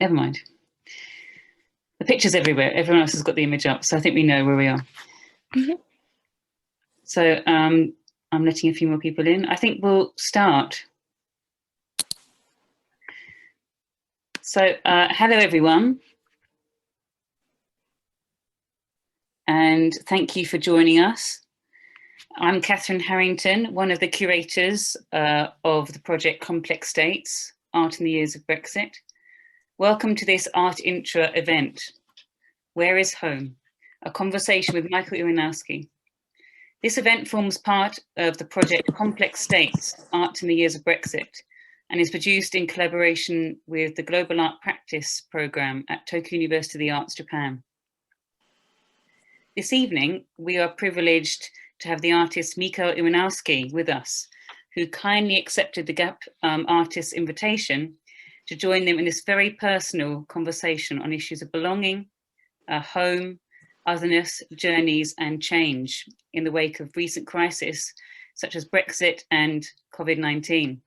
Never mind. The picture's everywhere. Everyone else has got the image up, so I think we know where we are. Mm-hmm. So I'm letting a few more people in. I think we'll start. So hello, everyone. And thank you for joining us. I'm Catherine Harrington, one of the curators of the project Complex States, Art in the Years of Brexit. Welcome to this ARTinTRA event, Where is Home? A conversation with Mikhail Iwanowski. This event forms part of the project Complex States, Art in the Years of Brexit, and is produced in collaboration with the Global Art Practice Programme at Tokyo University of the Arts, Japan. This evening, we are privileged to have the artist Mikhail Ibanovsky with us, who kindly accepted the GAP artist's invitation to join them in this very personal conversation on issues of belonging, home, otherness, journeys, and change in the wake of recent crises such as Brexit and COVID-19.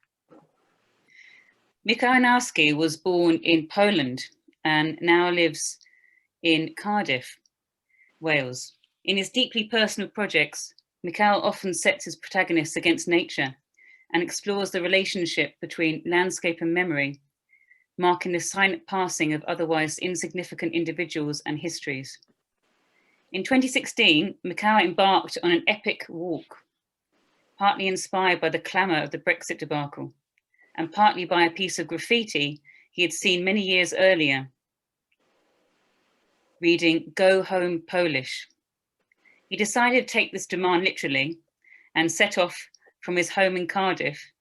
Mikhail Ibanovsky was born in Poland and now lives in Cardiff, Wales. In his deeply personal projects, Mikhail often sets his protagonists against nature and explores the relationship between landscape and memory, marking the silent passing of otherwise insignificant individuals and histories. In 2016, Mikhail embarked on an epic walk, partly inspired by the clamour of the Brexit debacle, and partly by a piece of graffiti he had seen many years earlier, reading "Go Home Polish." He decided to take this demand literally and set off from his home in Cardiff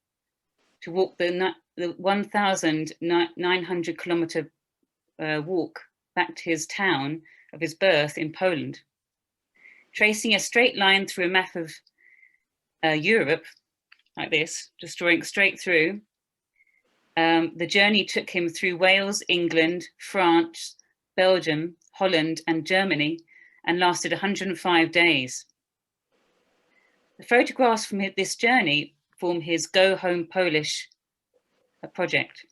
to walk the 1,900 kilometre walk back to his town of his birth in Poland. Tracing a straight line through a map of Europe, like this, just drawing straight through, the journey took him through Wales, England, France, Belgium, Holland, and Germany, and lasted 105 days. The photographs from this journey form his Go Home Polish project,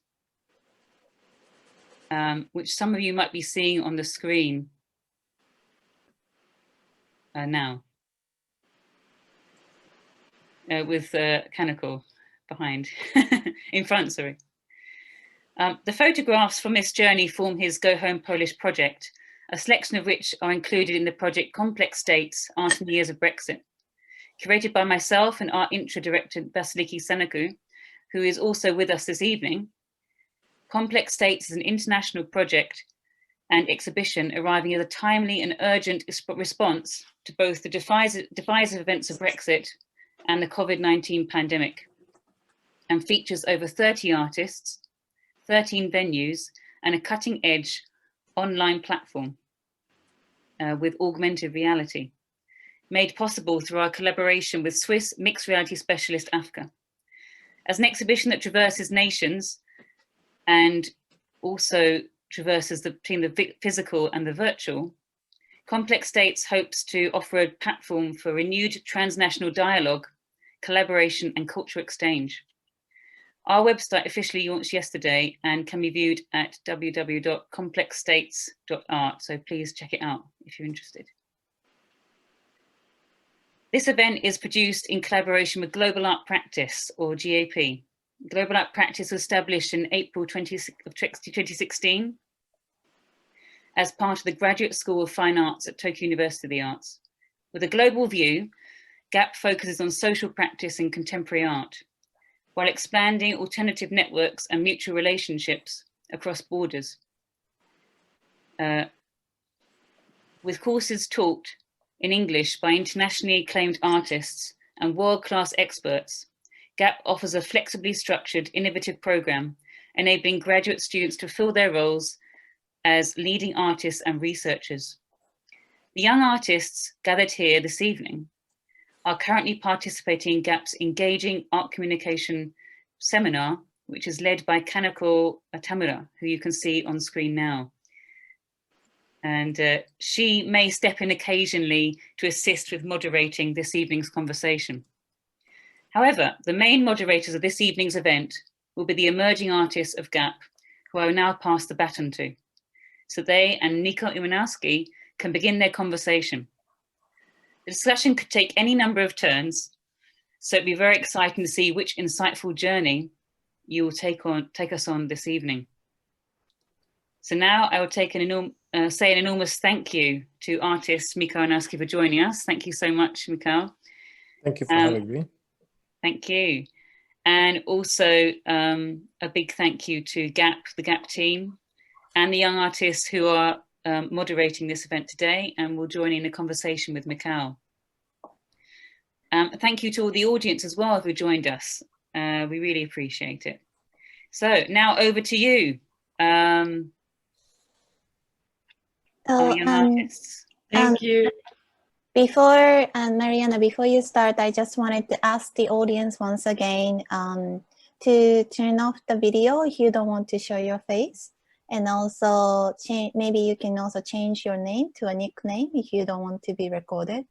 which some of you might be seeing on the screen now, with Tzanakou behind, in front, sorry. The photographs from this journey form his Go Home Polish project, a selection of which are included in the project Complex States, Art in the Years of Brexit, curated by myself and ARTinTRA director Vassiliki Tzanakou, who is also with us this evening. Complex States is an international project and exhibition arriving as a timely and urgent response to both the divisive events of Brexit and the COVID-19 pandemic, and features over 30 artists, 13 venues, and a cutting-edge online platform with augmented reality, made possible through our collaboration with Swiss mixed reality specialist AFCA. As an exhibition that traverses nations and also traverses between the physical and the virtual, Complex States hopes to offer a platform for renewed transnational dialogue, collaboration, and cultural exchange. Our website officially launched yesterday and can be viewed at www.complexstates.art, so please check it out if you're interested. This event is produced in collaboration with Global Art Practice, or GAP. Global Art Practice was established in April 2016 as part of the Graduate School of Fine Arts at Tokyo University of the Arts. With a global view, GAP focuses on social practice and contemporary art, while expanding alternative networks and mutual relationships across borders. With courses taught in English by internationally acclaimed artists and world-class experts, GAP offers a flexibly structured, innovative program, enabling graduate students to fill their roles as leading artists and researchers. The young artists gathered here this evening are currently participating in GAP's engaging art communication seminar, which is led by Kanako Tamura, who you can see on screen now. And she may step in occasionally to assist with moderating this evening's conversation. However, the main moderators of this evening's event will be the emerging artists of GAP, who I will now pass the baton to, so they and Mikhail Iwanovsky can begin their conversation. The discussion could take any number of turns, so it'd be very exciting to see which insightful journey you will take us on this evening. So now I will say an enormous thank you to artist Mikhail Iwanovsky for joining us. Thank you so much, Mikhail. Thank you for having me. Thank you. And also a big thank you to the GAP team and the young artists who are moderating this event today and will join in the conversation with Mikhail. Thank you to all the audience as well who joined us. We really appreciate it. So now over to you. Young artists. Thank you. Before, Mariana, before you start, I just wanted to ask the audience once again to turn off the video if you don't want to show your face. And also, maybe you can also change your name to a nickname if you don't want to be recorded.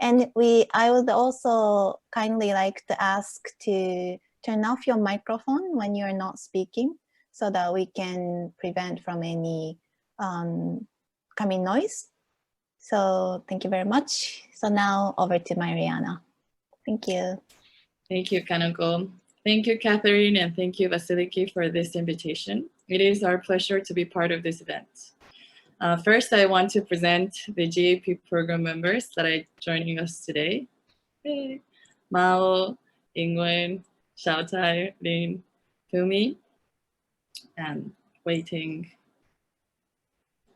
And I would also kindly like to ask to turn off your microphone when you're not speaking so that we can prevent from any coming noise. So thank you very much. So now over to Mariana. Thank you. Thank you, Kanako. Thank you, Catherine, and thank you, Vassiliki, for this invitation. It is our pleasure to be part of this event. First, I want to present the GAP program members that are joining us today. Hey. Mao, Ingwen, Xiaotai, Lin, Fumi, and waiting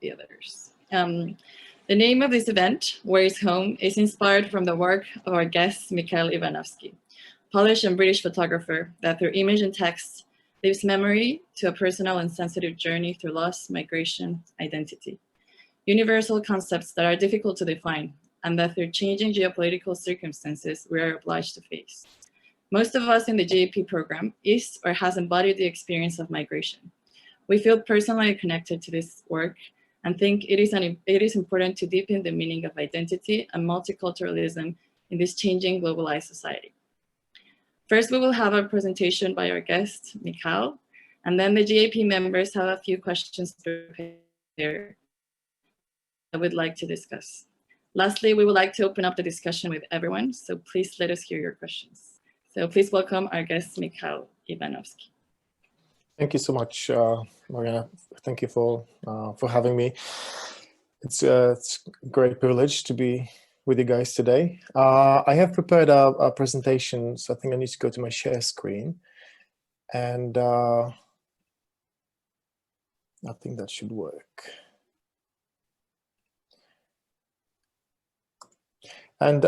the others. The name of this event, Where is Home, is inspired from the work of our guest, Mikhail Ibanovsky, Polish and British photographer that through image and text leaves memory to a personal and sensitive journey through loss, migration, identity. Universal concepts that are difficult to define and that through changing geopolitical circumstances, we are obliged to face. Most of us in the GAP program is or has embodied the experience of migration. We feel personally connected to this work and think it is important to deepen the meaning of identity and multiculturalism in this changing globalized society. First, we will have a presentation by our guest, Mikhail, and then the GAP members have a few questions prepared I would like to discuss. Lastly, we would like to open up the discussion with everyone, so please let us hear your questions. So please welcome our guest, Mikhail Ibanovsky. Thank you so much, Mariana. Thank you for having me. It's a great privilege to be with you guys today. I have prepared a presentation, so I think I need to go to my share screen. And I think that should work. And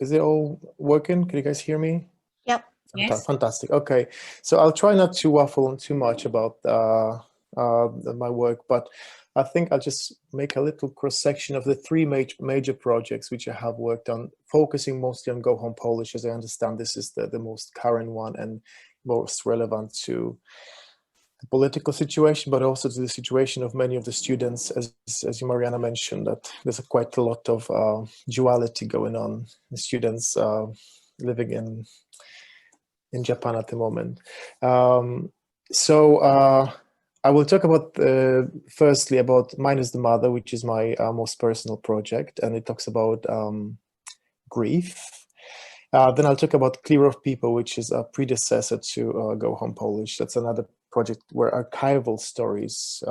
is it all working? Can you guys hear me? Yep. Yes. Fantastic. Okay, so I'll try not to waffle on too much about my work, but I think I'll just make a little cross-section of the three major projects which I have worked on, focusing mostly on Go Home Polish, as I understand this is the most current one and most relevant to the political situation, but also to the situation of many of the students, as you, Mariana, mentioned, that there's quite a lot of duality going on. The students living in Japan at the moment. I will talk about, firstly, about Minus the Mother, which is my most personal project, and it talks about grief. Then I'll talk about Clear of People, which is a predecessor to Go Home Polish. That's another project where archival stories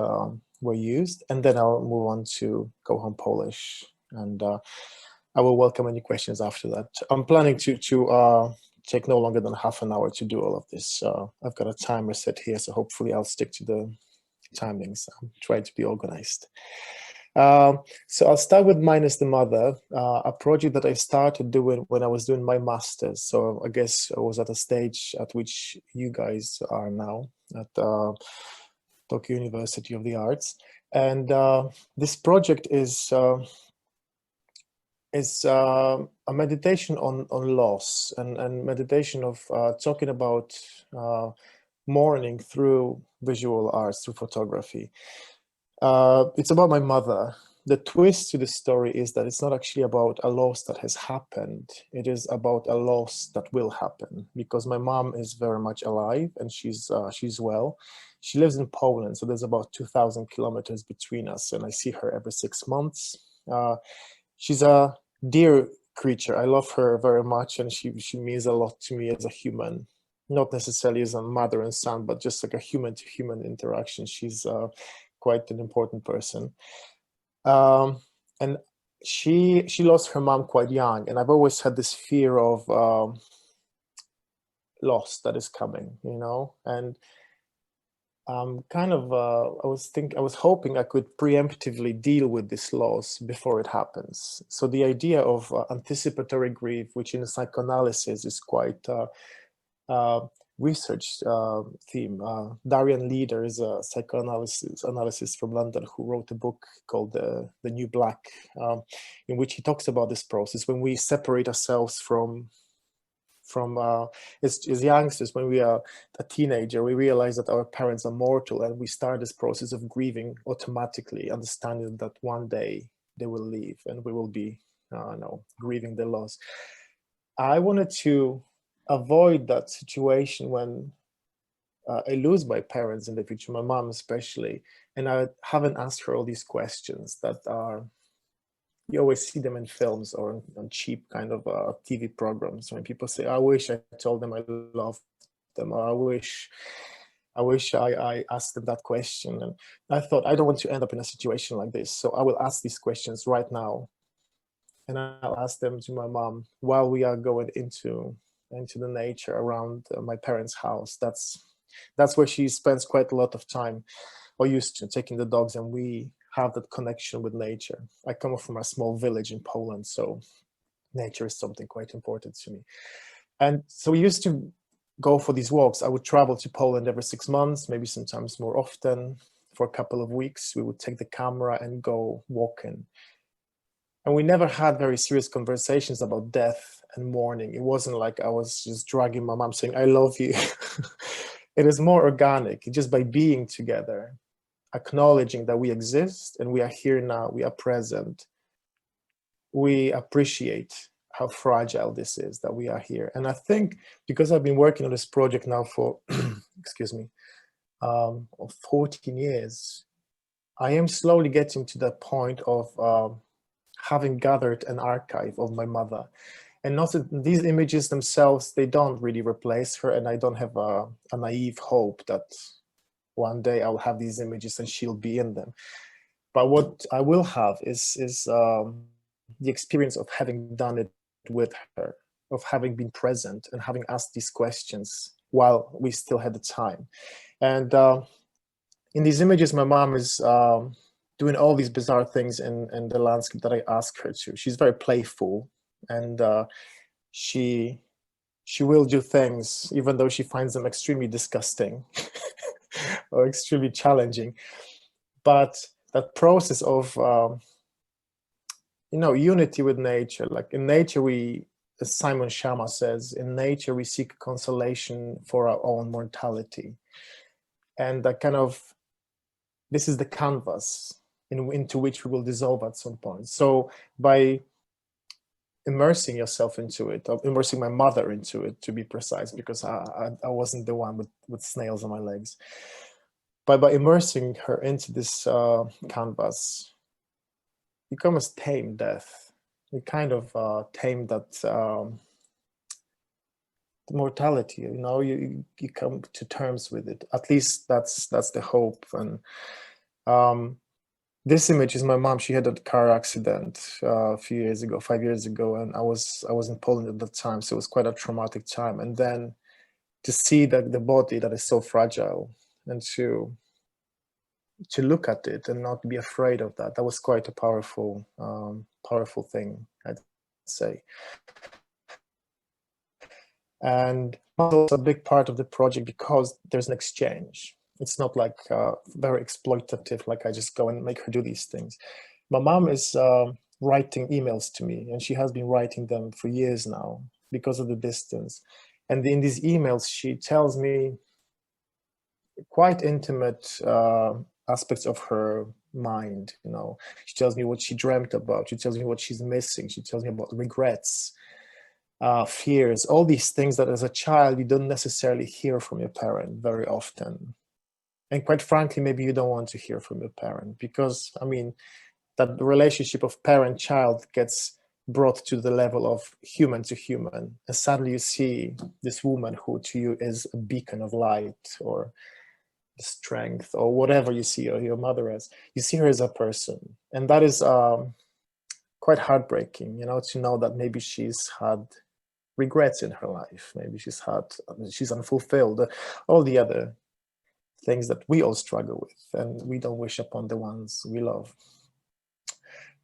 were used. And then I'll move on to Go Home Polish. And I will welcome any questions after that. I'm planning to take no longer than half an hour to do all of this. I've got a timer set here, so hopefully I'll stick to the timings. I'm trying to be organized. So I'll start with Minus the Mother, a project that I started doing when I was doing my master's. So I guess I was at a stage at which you guys are now at Tokyo University of the Arts. And this project is a meditation on loss and meditation of talking about mourning through visual arts, through photography. It's about my mother, the twist to the story is that it's not actually about a loss that has happened. It is about a loss that will happen, because my mom is very much alive and she's well. She lives in Poland, so there's about 2,000 kilometers between us, and I see her every 6 months. She's a dear creature. I love her very much, and she means a lot to me as a human, not necessarily as a mother and son, but just like a human to human interaction. She's quite an important person. And she lost her mom quite young, and I've always had this fear of loss that is coming, you know. And kind of I was hoping I could preemptively deal with this loss before it happens. So the idea of anticipatory grief, which in psychoanalysis is quite research theme. Darian Leader is a psychoanalyst from London who wrote a book called The New Black, in which he talks about this process when we separate ourselves from as youngsters. When we are a teenager, we realize that our parents are mortal, and we start this process of grieving automatically, understanding that one day they will leave and we will be grieving their loss. I wanted to avoid that situation when I lose my parents in the future, my mom especially, and I haven't asked her all these questions that are, you always see them in films or on cheap kind of TV programs, when people say, I wish I told them I loved them, or I wish I asked them that question. And I thought, I don't want to end up in a situation like this, so I will ask these questions right now, and I'll ask them to my mom while we are going into the nature around my parents' house. That's where she spends quite a lot of time, or used to, taking the dogs, and we have that connection with nature. I come from a small village in Poland, so nature is something quite important to me. And so we used to go for these walks. I would travel to Poland every 6 months, maybe sometimes more often. For a couple of weeks, we would take the camera and go walking. And we never had very serious conversations about death and mourning. It wasn't like I was just dragging my mom saying, I love you. It is more organic, just by being together, acknowledging that we exist and we are here now, we are present. We appreciate how fragile this is, that we are here. And I think because I've been working on this project now for, 14 years, I am slowly getting to that point of having gathered an archive of my mother. And not that these images themselves, they don't really replace her, and I don't have a naive hope that one day I'll have these images and she'll be in them. But what I will have is the experience of having done it with her, of having been present and having asked these questions while we still had the time. And in these images, my mom is doing all these bizarre things in the landscape that I ask her to. She's very playful, and she will do things even though she finds them extremely disgusting or extremely challenging. But that process of unity with nature, like in nature we, as Simon Schama says, in nature we seek consolation for our own mortality. And that kind of, this is the canvas into which we will dissolve at some point. So by immersing yourself into it, or immersing my mother into it, to be precise, because I wasn't the one with snails on my legs, but by immersing her into this canvas, you can almost tame death. You kind of tame that mortality. You come to terms with it. At least that's the hope. And this image is my mom. She had a car accident a few years ago, 5 years ago, and I was in Poland at that time, so it was quite a traumatic time. And then to see that the body that is so fragile, and to look at it and not be afraid of that was quite a powerful thing, I'd say. And it's also a big part of the project because there's an exchange. It's not like very exploitative, like I just go and make her do these things. My mom is writing emails to me, and she has been writing them for years now because of the distance. And in these emails, she tells me quite intimate aspects of her mind. You know, she tells me what she dreamt about. She tells me what she's missing. She tells me about regrets, fears, all these things that as a child you don't necessarily hear from your parent very often. And quite frankly, maybe you don't want to hear from your parent, because, I mean, that relationship of parent-child gets brought to the level of human to human. And suddenly you see this woman who to you is a beacon of light or strength or whatever you see your mother as. You see her as a person. And that is quite heartbreaking, you know, to know that maybe she's had regrets in her life. Maybe she's unfulfilled, all the other things that we all struggle with and we don't wish upon the ones we love.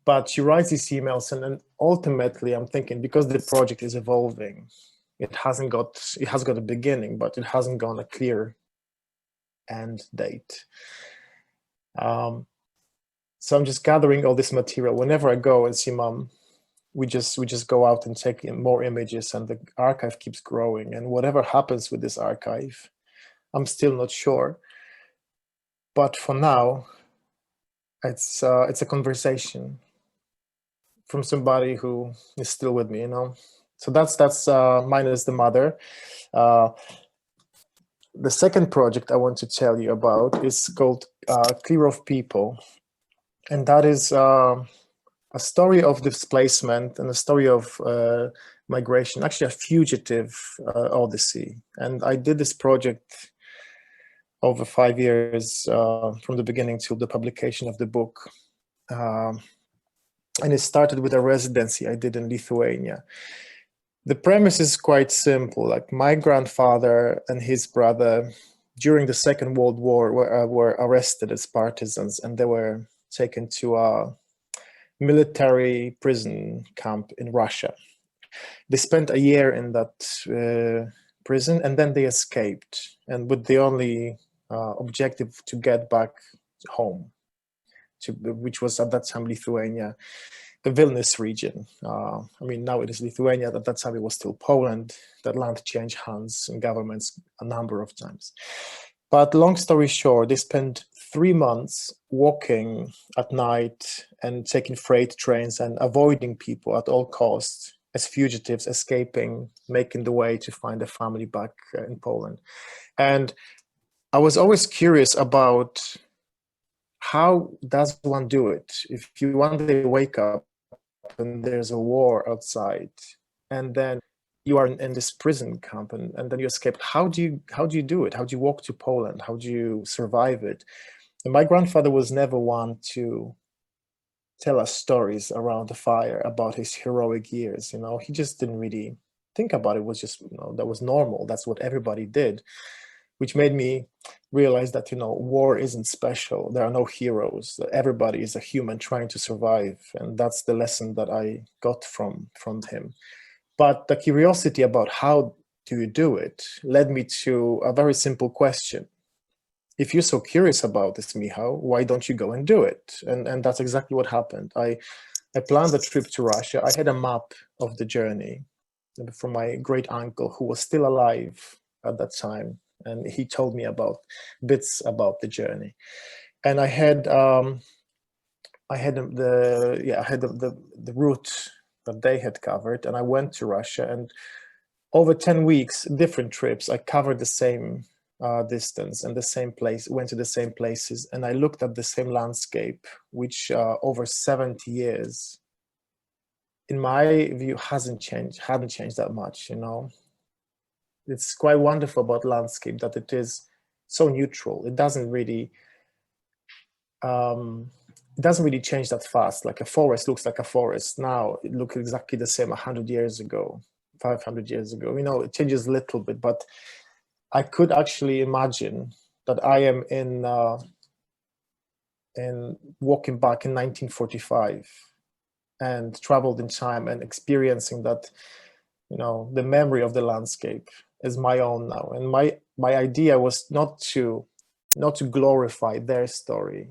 But she writes these emails, and then ultimately I'm thinking, because the project is evolving, it has got a beginning, but it hasn't got a clear end date. So I'm just gathering all this material. Whenever I go and see Mom, we just go out and take in more images, and the archive keeps growing. And whatever happens with this archive, I'm still not sure. But for now, it's a conversation from somebody who is still with me, you know. So that's minus the mother. The second project I want to tell you about is called Clear of People, and that is a story of displacement and a story of migration, actually a fugitive odyssey. And I did this project over 5 years, from the beginning till the publication of the book. And it started with a residency I did in Lithuania. The premise is quite simple. Like, my grandfather and his brother during the Second World War were arrested as partisans, and they were taken to a military prison camp in Russia. They spent a year in that prison, and then they escaped, and with the only objective to get back home, which was at that time Lithuania, the Vilnius region. I mean, now it is Lithuania. At that time it was still Poland. That land changed hands and governments a number of times. But long story short, they spent 3 months walking at night and taking freight trains and avoiding people at all costs as fugitives, escaping, making the way to find a family back in Poland. And I was always curious about, how does one do it? If you one day wake up and there's a war outside, and then you are in this prison camp, and then you escape, how do you do it? How do you walk to Poland? How do you survive it? And my grandfather was never one to tell us stories around the fire about his heroic years. You know, he just didn't really think about it. It was just, you know, that was normal. That's what everybody did. Which made me realize that, you know, war isn't special. There are no heroes. Everybody is a human trying to survive. And that's the lesson that I got from him. But the curiosity about how do you do it led me to a very simple question. If you're so curious about this, Michal, why don't you go and do it? And that's exactly what happened. I planned a trip to Russia. I had a map of the journey from my great uncle, who was still alive at that time. And he told me about bits about the journey, and I had the route that they had covered, and I went to Russia, and over 10 weeks, different trips, I covered the same distance and the same place, went to the same places, and I looked at the same landscape, which over 70 years, in my view, hadn't changed that much, you know. It's quite wonderful about landscape that it is so neutral. It doesn't really change that fast. Like a forest looks like a forest now. It looked exactly the same 100 years ago, 500 years ago. You know, it changes a little bit, but I could actually imagine that I am in walking back in 1945 and traveled in time and experiencing that, you know, the memory of the landscape is my own now. And my idea was not to glorify their story.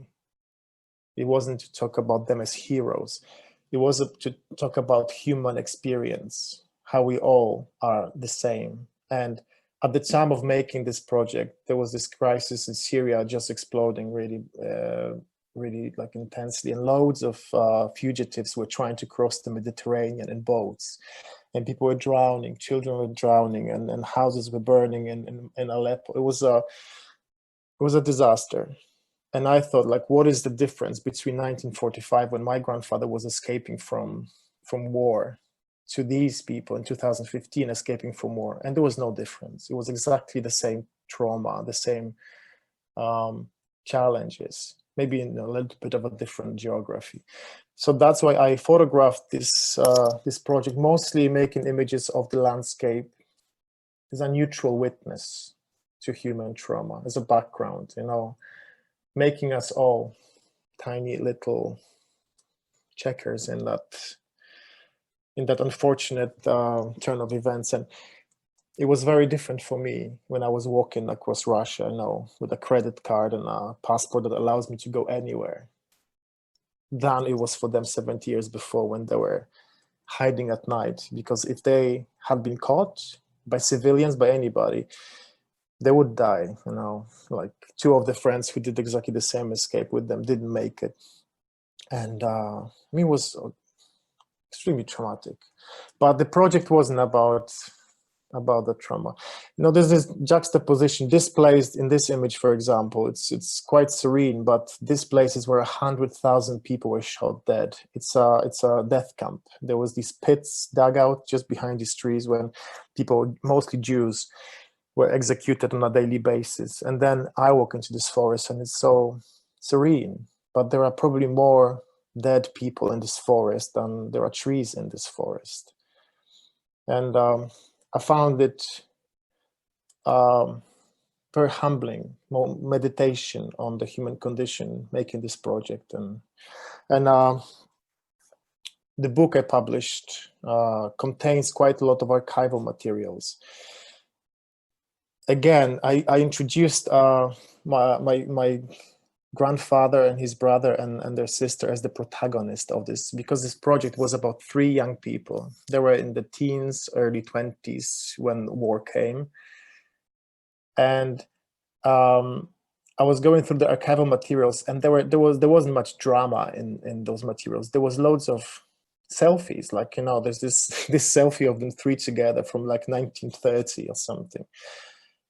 It wasn't to talk about them as heroes. It was to talk about human experience, how we all are the same, and at the time of making this project, there was this crisis in Syria just exploding really, really like intensely, and loads of fugitives were trying to cross the Mediterranean in boats, and people were drowning, children were drowning, and houses were burning in Aleppo. It was a disaster. And I thought, like, what is the difference between 1945, when my grandfather was escaping from war, to these people in 2015 escaping from war? And there was no difference. It was exactly the same trauma, the same challenges, maybe in a little bit of a different geography. So that's why I photographed this this project, mostly making images of the landscape as a neutral witness to human trauma, as a background, you know, making us all tiny little checkers in that unfortunate turn of events. And it was very different for me when I was walking across Russia, you know, with a credit card and a passport that allows me to go anywhere, than it was for them 70 years before, when they were hiding at night. Because if they had been caught by civilians, by anybody, they would die, you know. Like, two of the friends who did exactly the same escape with them didn't make it. And I mean, it was extremely traumatic. But the project wasn't about the trauma. You know, there's this juxtaposition displaced in this image, for example. It's quite serene, but this place is where 100,000 people were shot dead. It's a death camp. There was these pits dug out just behind these trees when people, mostly Jews, were executed on a daily basis. And then I walk into this forest and it's so serene, but there are probably more dead people in this forest than there are trees in this forest. And I found it very humbling, more meditation on the human condition, making this project. And the book I published contains quite a lot of archival materials. Again, I introduced my grandfather and his brother and their sister as the protagonist of this, because this project was about 3 young people. They were in the teens, early 20s when war came. And I was going through the archival materials, and there wasn't much drama in those materials. There was loads of selfies, like, you know, there's this selfie of them 3 together from like 1930 or something.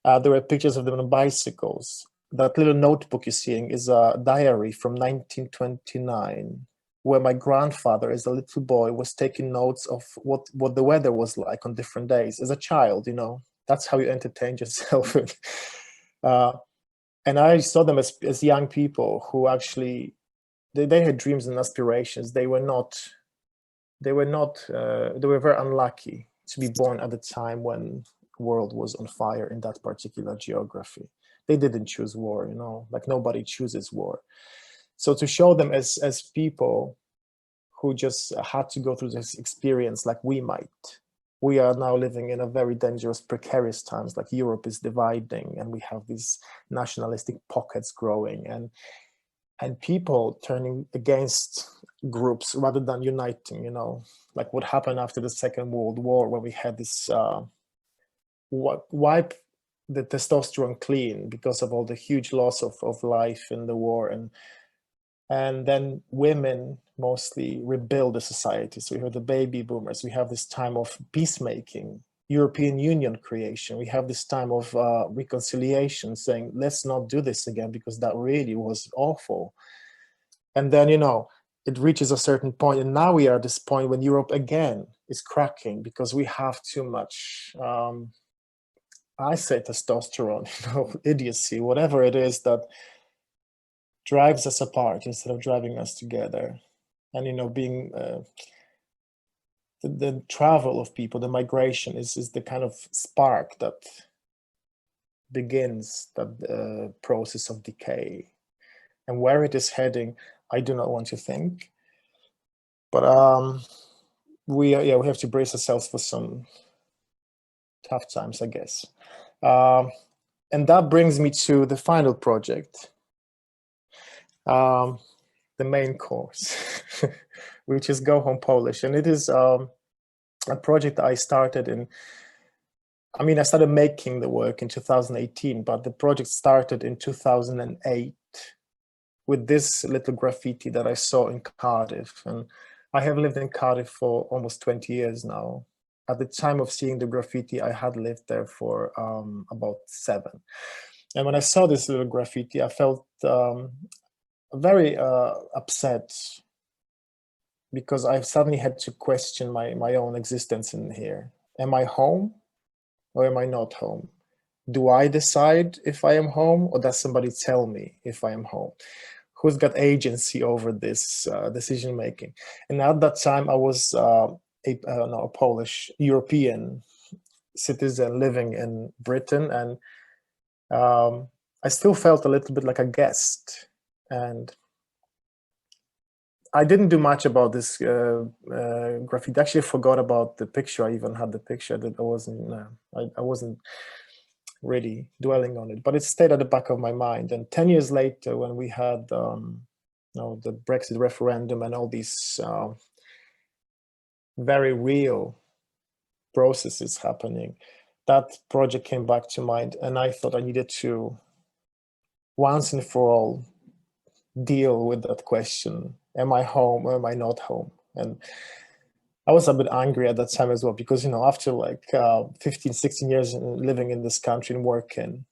There were pictures of them on bicycles. That little notebook you're seeing is a diary from 1929, where my grandfather, as a little boy, was taking notes of what the weather was like on different days. As a child, you know, that's how you entertain yourself. And I saw them as young people who actually, they had dreams and aspirations. They were very unlucky to be born at the time when the world was on fire in that particular geography. They didn't choose war, you know, like nobody chooses war. So to show them as people who just had to go through this experience like we might. We are now living in a very dangerous, precarious times, like Europe is dividing and we have these nationalistic pockets growing and people turning against groups rather than uniting, you know, like what happened after the Second World War, when we had this wipe the testosterone clean because of all the huge loss of life in the war, and then women mostly rebuild the society. So we have the baby boomers, we have this time of peacemaking, European Union creation, we have this time of reconciliation, saying let's not do this again because that really was awful. And then, you know, it reaches a certain point, and now we are at this point when Europe again is cracking because we have too much I say testosterone, you know, idiocy, whatever it is that drives us apart instead of driving us together. And, you know, being the travel of people, the migration is the kind of spark that begins that process of decay. And where it is heading, I do not want to think. But we have to brace ourselves for some tough times, I guess. And that brings me to the final project, the main course, which is Go Home Polish. And it is a project I started in I mean, I started making the work in 2018, but the project started in 2008 with this little graffiti that I saw in Cardiff. And I have lived in Cardiff for almost 20 years now. At the time of seeing the graffiti, I had lived there for about 7. And when I saw this little graffiti, I felt very upset, because I suddenly had to question my own existence in here. Am I home or am I not home? Do I decide if I am home, or does somebody tell me if I am home? Who's got agency over this decision making? And at that time, I was a Polish European citizen living in Britain, and I still felt a little bit like a guest. And I didn't do much about this graffiti. Actually, I forgot about the picture. I even had the picture that I wasn't really dwelling on it, but it stayed at the back of my mind. And 10 years later, when we had the Brexit referendum and all these very real processes happening, that project came back to mind, and I thought I needed to once and for all deal with that question. Am I home or am I not home? And I was a bit angry at that time as well, because, after like 15, 16 years living in this country and working,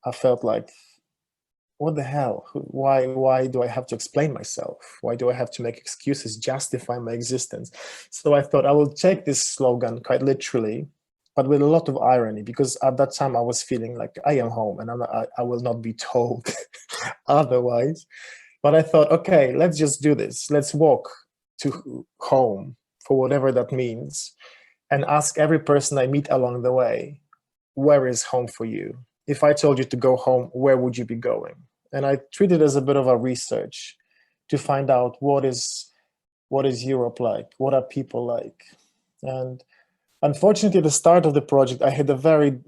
I felt like, what the hell? Why do I have to explain myself? Why do I have to make excuses, justify my existence? So I thought I will take this slogan quite literally, but with a lot of irony, because at that time I was feeling like I am home and I will not be told otherwise. But I thought, okay, let's just do this. Let's walk to home, for whatever that means, and ask every person I meet along the way, where is home for you? If I told you to go home, where would you be going? And I treat it as a bit of a research to find out what is Europe like, what are people like. And unfortunately, at the start of the project, I had a very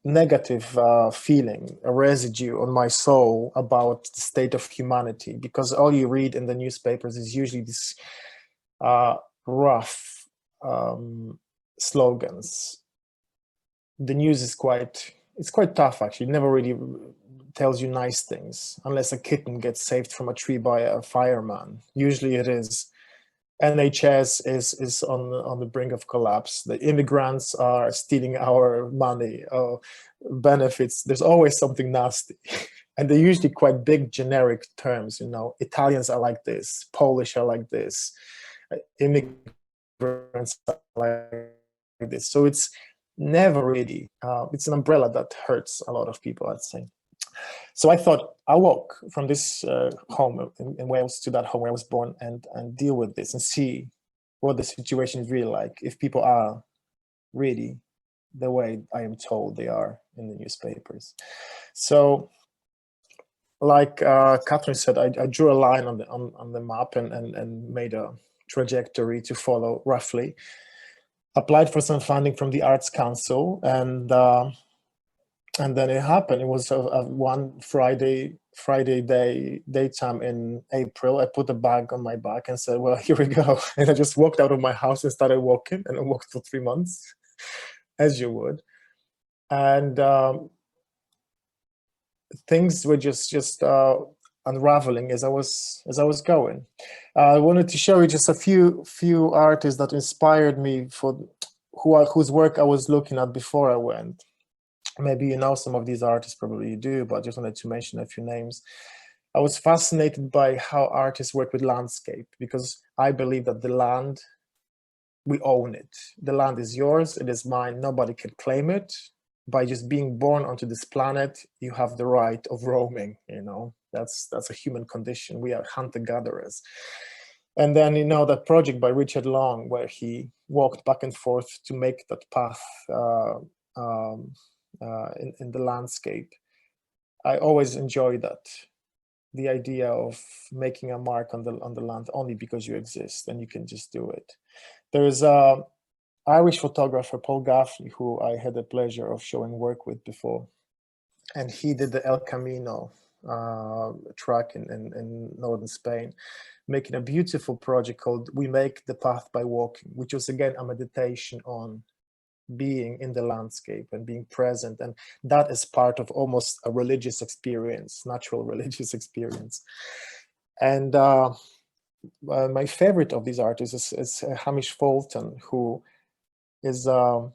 negative feeling, a residue on my soul about the state of humanity, because all you read in the newspapers is usually these rough slogans. The news is quite tough, actually. It never really tells you nice things, unless a kitten gets saved from a tree by a fireman. Usually it is NHS is on the brink of collapse. The immigrants are stealing our money, benefits. There's always something nasty. And they're usually quite big generic terms, Italians are like this, Polish are like this, immigrants are like this. So it's never really, it's an umbrella that hurts a lot of people, I'd say. So I thought I'll walk from this home in Wales to that home where I was born and deal with this and see what the situation is really like, if people are really the way I am told they are in the newspapers. So like Catherine said, I drew a line on the map and made a trajectory to follow roughly. Applied for some funding from the Arts Council, and then it happened. It was one Friday daytime in April. I put a bag on my back and said, well, here we go. And I just walked out of my house and started walking, and I walked for 3 months, as you would. And things were just unraveling as I was going. I wanted to show you just a few artists that inspired me, whose work I was looking at before I went. Maybe you know some of these artists, probably you do, but I just wanted to mention a few names. I was fascinated by how artists work with landscape, because I believe that the land, we own it. The land is yours, it is mine, nobody can claim it. By just being born onto this planet, you have the right of roaming, that's a human condition. We are hunter-gatherers. And then, that project by Richard Long, where he walked back and forth to make that path in the landscape. I always enjoy that, the idea of making a mark on the land only because you exist and you can just do it. There is a Irish photographer, Paul Gaffney, who I had the pleasure of showing work with before, and he did the El Camino track in northern Spain, making a beautiful project called We Make the Path by Walking, which was again a meditation on being in the landscape and being present. And that is part of almost a religious experience, natural religious experience. And my favorite of these artists is Hamish Fulton, who is an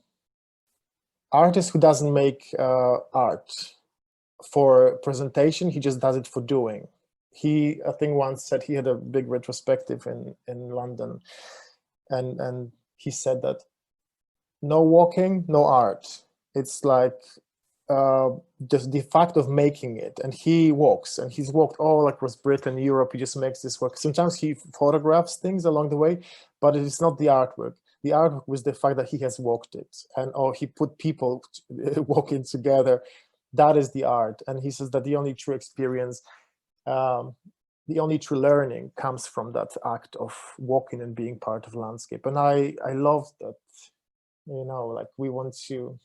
artist who doesn't make art for presentation, he just does it for doing. He, I think, once said he had a big retrospective in London, and he said that no walking, no art. It's like just the fact of making it. And he walks, and he's walked all across Britain, Europe. He just makes this work. Sometimes he photographs things along the way, but it is not the artwork. The artwork was the fact that he has walked it, and or he put people walking together. That is the art. And he says that the only true experience, the only true learning comes from that act of walking and being part of landscape. And I love that, you know, like we want to,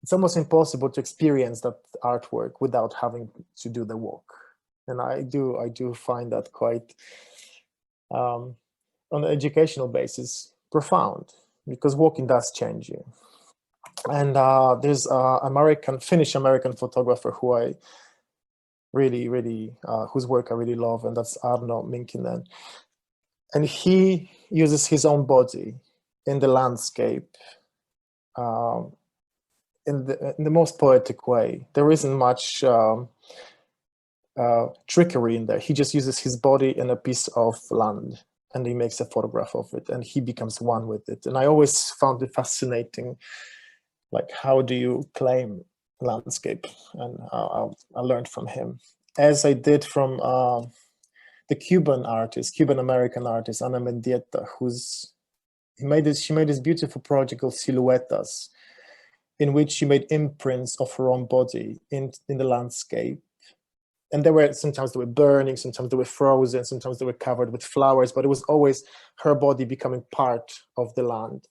it's almost impossible to experience that artwork without having to do the walk. And I do find that quite, on an educational basis, profound, because walking does change you. And there's a Finnish-American photographer who I really, whose work I really love, and that's Arno Minkinen. And he uses his own body in the landscape in the most poetic way. There isn't much trickery in there. He just uses his body in a piece of land, and he makes a photograph of it, and he becomes one with it. And I always found it fascinating, like, how do you claim landscape? And I learned from him, as I did from the Cuban-American artist, Ana Mendieta, she made this beautiful project called Siluetas, in which she made imprints of her own body in the landscape. And sometimes they were burning, sometimes they were frozen, sometimes they were covered with flowers, but it was always her body becoming part of the land.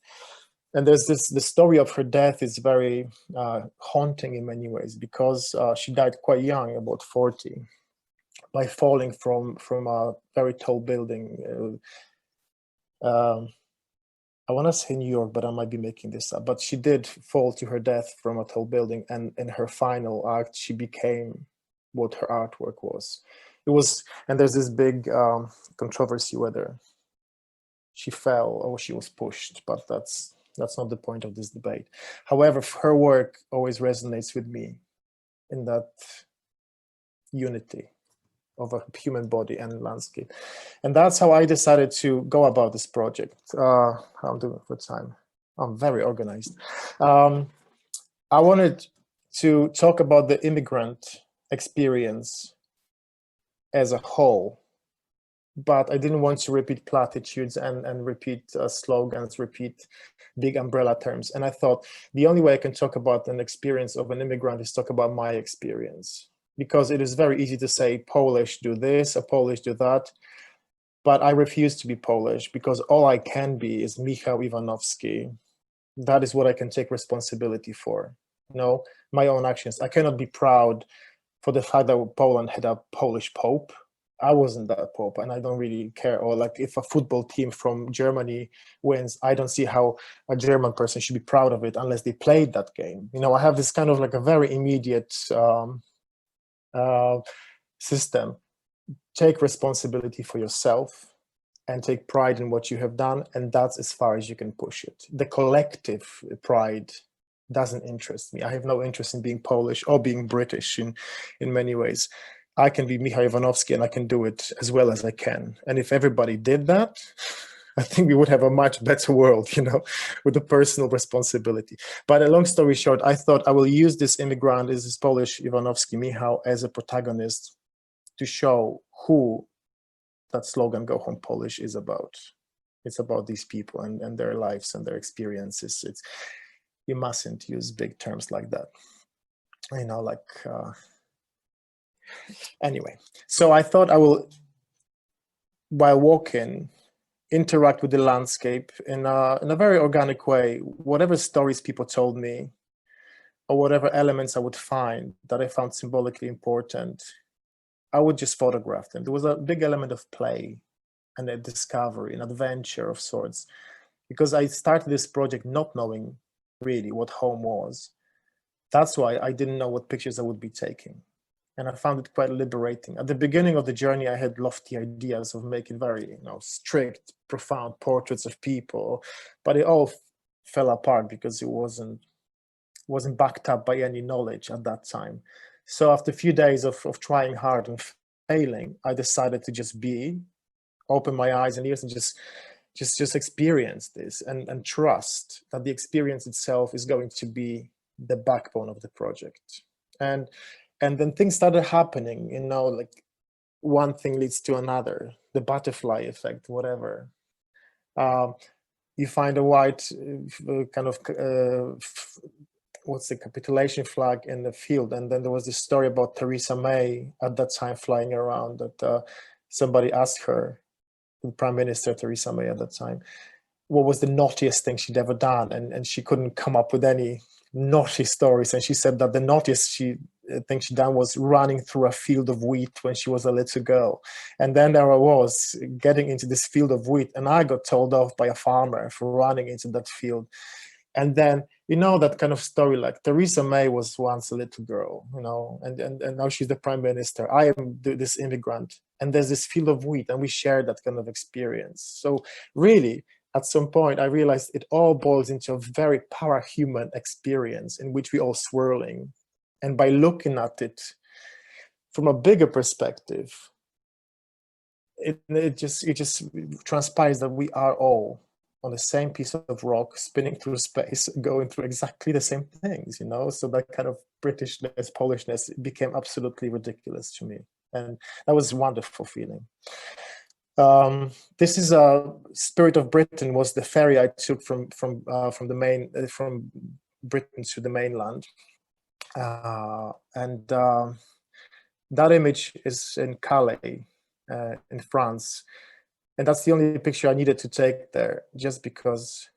And there's the story of her death is very haunting in many ways, because she died quite young, about 40, by falling from a very tall building. I want to say New York, but I might be making this up. But she did fall to her death from a tall building, and in her final act, she became what her artwork was. And there's this big controversy whether she fell or she was pushed, but that's not the point of this debate. However, her work always resonates with me in that unity of a human body and landscape. And that's how I decided to go about this project. I'm doing for time. I'm very organized. I wanted to talk about the immigrant experience as a whole, but I didn't want to repeat platitudes and repeat slogans, repeat big umbrella terms. And I thought the only way I can talk about an experience of an immigrant is talk about my experience, because it is very easy to say Polish do this, a Polish do that. But I refuse to be Polish, because all I can be is Mikhail Ivanovsky. That is what I can take responsibility for. You know, my own actions. I cannot be proud for the fact that Poland had a Polish pope. I wasn't that pope, and I don't really care. Or like, if a football team from Germany wins, I don't see how a German person should be proud of it unless they played that game. You know, I have this kind of like a very immediate system. Take responsibility for yourself and take pride in what you have done, and that's as far as you can push it. The collective pride doesn't interest me. I have no interest in being Polish or being British in many ways. I can be Mikhail Ivanovsky, and I can do it as well as I can. And if everybody did that, I think we would have a much better world, you know, with the personal responsibility. But a long story short, I thought I will use this immigrant, this Polish Iwanowski, Michał, as a protagonist to show who that slogan, Go Home Polish, is about. It's about these people and their lives and their experiences. You mustn't use big terms like that. You know, like, anyway. So I thought I will, while walking, interact with the landscape in a very organic way. Whatever stories people told me, or whatever elements I would find that I found symbolically important, I would just photograph them. There was a big element of play and a discovery, an adventure of sorts, because I started this project not knowing really, what home was. That's why I didn't know what pictures I would be taking. And I found it quite liberating. At the beginning of the journey, I had lofty ideas of making very, strict, profound portraits of people, but it all fell apart because it wasn't backed up by any knowledge at that time. So after a few days of trying hard and failing, I decided to just open my eyes and ears and just experience this and trust that the experience itself is going to be the backbone of the project. And then things started happening, like one thing leads to another, the butterfly effect, whatever. You find a white kind of, what's the capitulation flag in the field. And then there was this story about Theresa May at that time flying around that somebody asked her, the Prime Minister Theresa May at that time, what was the naughtiest thing she'd ever done? And she couldn't come up with any naughty stories. And she said that the naughtiest thing she'd done was running through a field of wheat when she was a little girl. And then there I was getting into this field of wheat, and I got told off by a farmer for running into that field. And then, that kind of story, like Theresa May was once a little girl, and now she's the Prime Minister. I am this immigrant, and there's this field of wheat, and we share that kind of experience. So really, at some point, I realized it all boils into a very parahuman experience in which we're all swirling. And by looking at it from a bigger perspective, it just transpires that we are all on the same piece of rock, spinning through space, going through exactly the same things, So that kind of Britishness, Polishness became absolutely ridiculous to me. And that was a wonderful feeling. This is Spirit of Britain was the ferry I took from Britain to the mainland. And that image is in Calais, in France. And that's the only picture I needed to take there, just because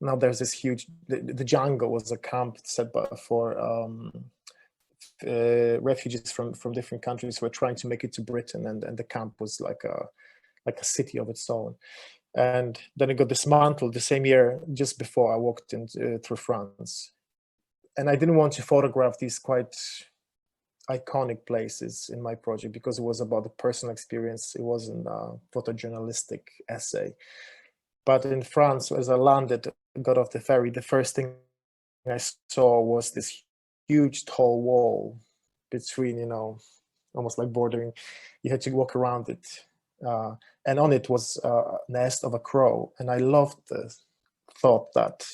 now there's this huge, the jungle was a camp set for refugees from different countries who were trying to make it to Britain. And the camp was like a city of its own. And then it got dismantled the same year, just before I walked through France. And I didn't want to photograph these quite iconic places in my project because it was about the personal experience. It wasn't a photojournalistic essay. But in France, as I landed, got off the ferry, the first thing I saw was this huge tall wall between, almost like bordering. You had to walk around it. And on it was a nest of a crow. And I loved the thought that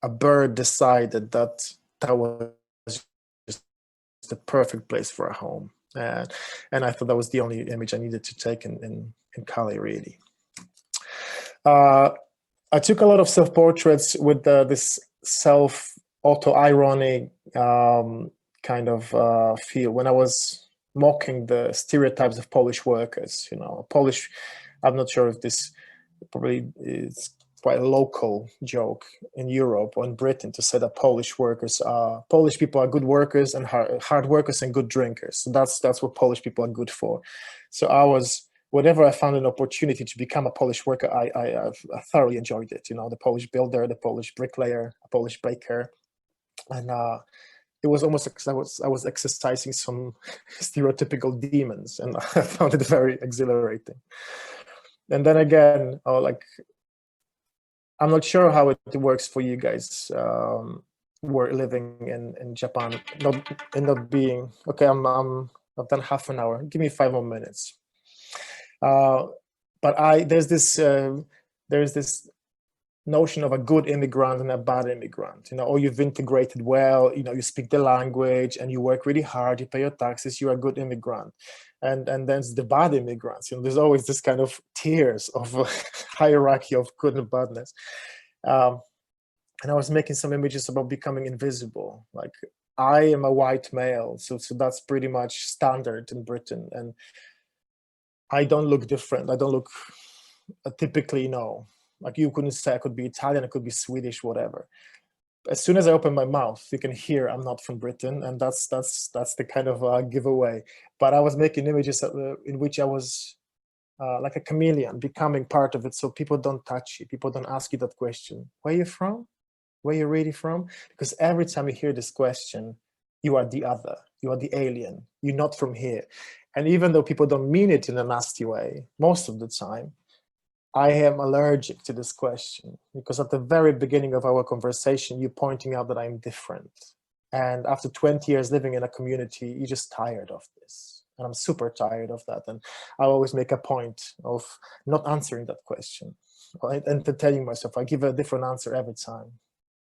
a bird decided that was just the perfect place for a home. And I thought that was the only image I needed to take in Calais, really. I took a lot of self-portraits with this auto-irony kind of feel when I was mocking the stereotypes of Polish workers. Polish, I'm not sure if this probably is quite a local joke in Europe or in Britain to say that Polish people are good workers and hard workers and good drinkers. So that's what Polish people are good for. So whenever I found an opportunity to become a Polish worker, I thoroughly enjoyed it. The Polish builder, the Polish bricklayer, a Polish baker, and it was almost like I was exercising some stereotypical demons, and I found it very exhilarating. And then again, I'm not sure how it works for you guys who are living in Japan. Not being okay. I've done half an hour. Give me 5 more minutes. But there's this notion of a good immigrant and a bad immigrant. Or you've integrated well. You speak the language and you work really hard. You pay your taxes. You're a good immigrant. And then there's the bad immigrants. There's always this kind of tiers of hierarchy of good and badness. And I was making some images about becoming invisible. Like, I am a white male, so that's pretty much standard in Britain, and I don't look different. I don't look typically, like you couldn't say I could be Italian, I could be Swedish, whatever. As soon as I open my mouth, you can hear I'm not from Britain, and that's the kind of giveaway. But I was making images in which I was like a chameleon, becoming part of it, so people don't touch you, people don't ask you that question. Where are you from? where you're really from? Because every time you hear this question, you are the other, you are the alien, you're not from here. And even though people don't mean it in a nasty way, most of the time, I am allergic to this question, because at the very beginning of our conversation, you're pointing out that I'm different. And after 20 years living in a community, you're just tired of this. And I'm super tired of that. And I always make a point of not answering that question, right? And telling myself, I give a different answer every time.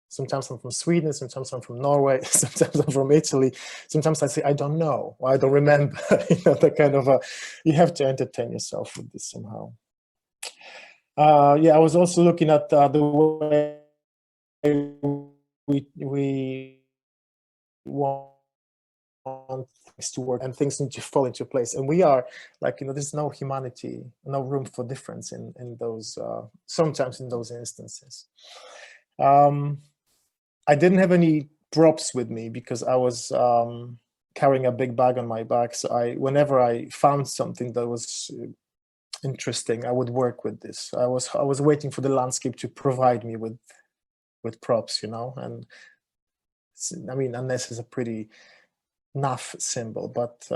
Sometimes I'm from Sweden, sometimes I'm from Norway, sometimes I'm from Italy. Sometimes I say, I don't know, or I don't remember. That kind of you have to entertain yourself with this somehow. Yeah, I was also looking at the way we want things to work and things need to fall into place. And we are like, there's no humanity, no room for difference in those, sometimes in those instances. I didn't have any props with me because I was carrying a big bag on my back. So whenever I found something that was interesting, I would work with this. I was waiting for the landscape to provide me with props, and I mean, unless it's a pretty naff symbol, but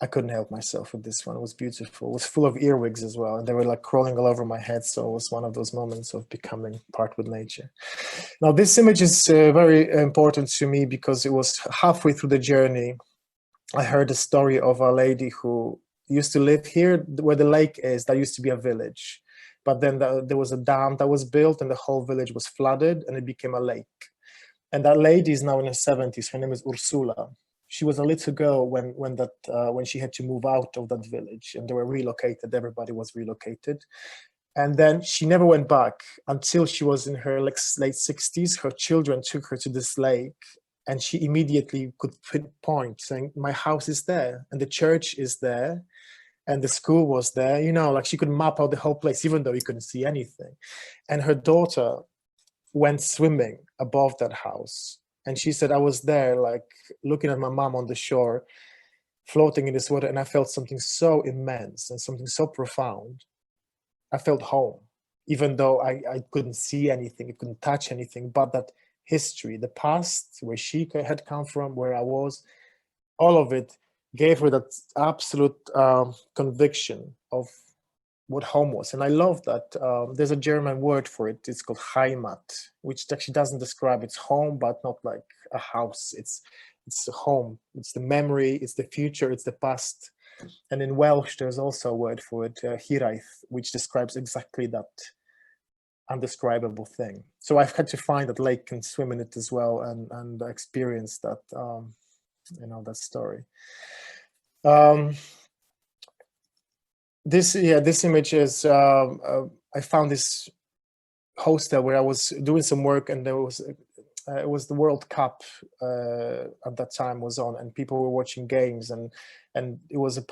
I couldn't help myself with this one. It was beautiful. It was full of earwigs as well, and they were like crawling all over my head. So it was one of those moments of becoming part with nature. Now, this image is very important to me because it was halfway through the journey. I heard a story of a lady who used to live here where the lake is. That used to be a village, but then there was a dam that was built and the whole village was flooded and it became a lake. And that lady is now in her 70s. Her name is Ursula. She was a little girl when she had to move out of that village, and they were relocated. Everybody was relocated. And then she never went back until she was in her late 60s. Her children took her to this lake, and she immediately could pinpoint, saying, my house is there, and the church is there, and the school was there. Like she could map out the whole place, even though you couldn't see anything. And her daughter went swimming above that house. And she said, I was there, like looking at my mom on the shore, floating in this water, and I felt something so immense and something so profound. I felt home, even though I couldn't see anything, I couldn't touch anything, but that history, the past, where she had come from, where I was, all of it gave her that absolute conviction of what home was. And I love that there's a German word for it. It's called Heimat, which actually doesn't describe its home, but not like a house. It's a home. It's the memory, it's the future, it's the past. And in Welsh, there's also a word for it, hiraeth, which describes exactly that undescribable thing. So I've had to find that lake and swim in it as well, and experience that, that story. This image is, I found this hostel where I was doing some work, and there was, it was the World Cup at that time was on, and people were watching games, and it was a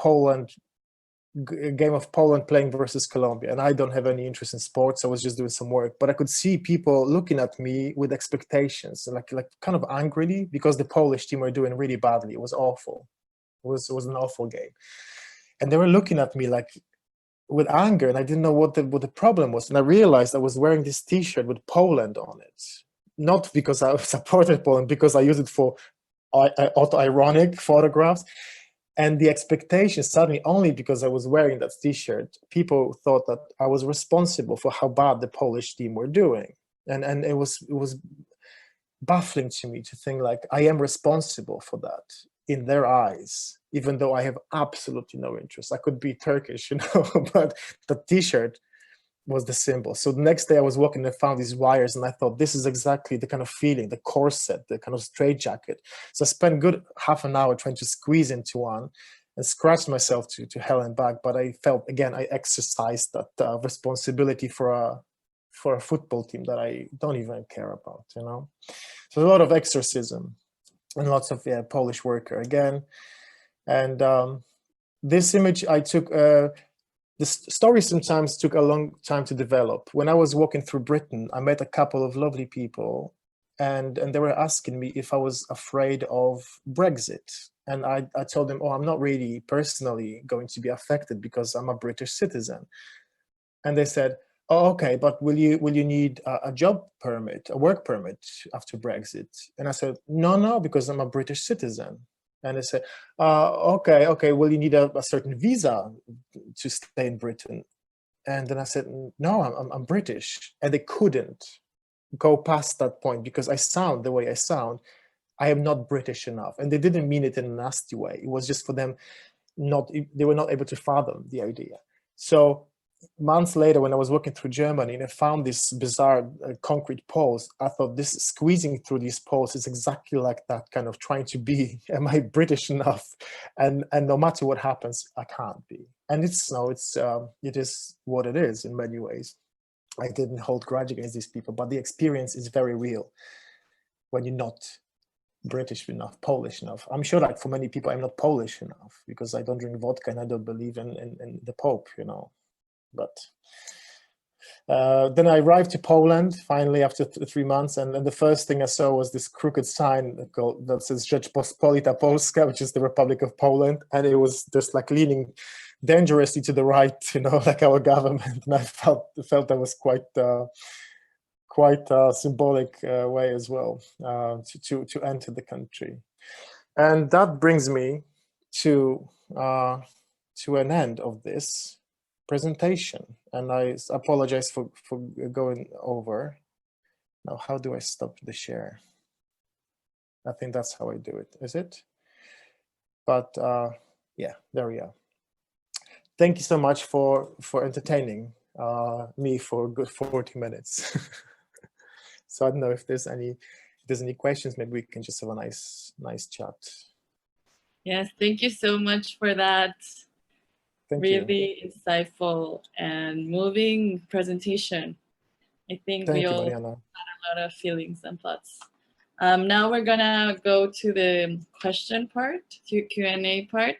game of Poland playing versus Colombia. And I don't have any interest in sports. I was just doing some work, but I could see people looking at me with expectations, like kind of angrily, because the Polish team were doing really badly. It was awful. It was an awful game. And they were looking at me like with anger, and I didn't know what the problem was. And I realized I was wearing this T-shirt with Poland on it, not because I supported Poland, because I used it for auto-ironic photographs. And the expectation suddenly, only because I was wearing that T-shirt, people thought that I was responsible for how bad the Polish team were doing. And it was baffling to me to think like I am responsible for that in their eyes, even though I have absolutely no interest. I could be Turkish, but the T-shirt was the symbol. So the next day I was walking and I found these wires, and I thought, this is exactly the kind of feeling, the corset, the kind of straitjacket. So I spent good half an hour trying to squeeze into one and scratched myself to hell and back. But I felt, again, I exercised that responsibility for a football team that I don't even care about, So a lot of exorcism and lots of Polish worker again. And this image I took, the story sometimes took a long time to develop. When I was walking through Britain, I met a couple of lovely people, and they were asking me if I was afraid of Brexit. And I told them, oh, I'm not really personally going to be affected because I'm a British citizen. And they said, oh, okay, but will you need a job permit, a work permit after Brexit? And I said, no, because I'm a British citizen. And they said, okay, will you need a certain visa to stay in Britain? And then I said, no, I'm British. And they couldn't go past that point because I sound the way I sound. I am not British enough. And they didn't mean it in a nasty way. It was just for them, they were not able to fathom the idea. So months later, when I was working through Germany and I found this bizarre concrete poles, I thought this squeezing through these poles is exactly like that, kind of trying to be, am I British enough? And no matter what happens, I can't be. And it is what it is in many ways. I didn't hold grudge against these people, but the experience is very real when you're not British enough, Polish enough. I'm sure like for many people, I'm not Polish enough because I don't drink vodka and I don't believe in the Pope, you know. But then I arrived to Poland finally after 3 months, and the first thing I saw was this crooked sign that says Rzeczpospolita Polska, which is the Republic of Poland, and it was just like leaning dangerously to the right, you know, like our government. And I felt that was quite a symbolic way as well to enter the country, and that brings me to an end of this presentation, and I apologize for going over. Now, how do I stop the share? I think that's how I do it, is it? But yeah, there we are. Thank you so much for entertaining me for a good 40 minutes. So I don't know if there's any questions. Maybe we can just have a nice chat. Yes, thank you so much for that. Really insightful and moving presentation. I think we all had a lot of feelings and thoughts. Now we're gonna go to the question part, to Q&A part,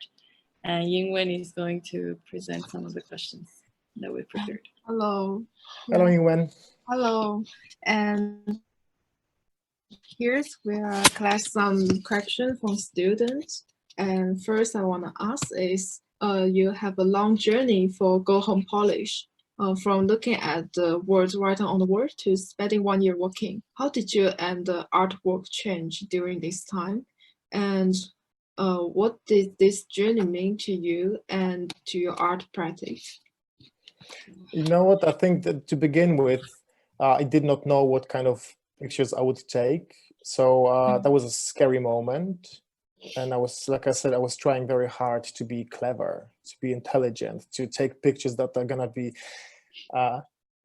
and Yingwen is going to present some of the questions that we prepared. Hello. Hello, Yingwen. Hello. And here's where I collect some questions from students. And first I want to ask is, you have a long journey for Go Home Polish, from looking at the words written on the word to spending 1 year working. How did you and the artwork change during this time? And what did this journey mean to you and to your art practice? You know what, I think that to begin with, I did not know what kind of pictures I would take. So that was a scary moment. And I was, like I said, I was trying very hard to be clever, to be intelligent, to take pictures that are gonna be,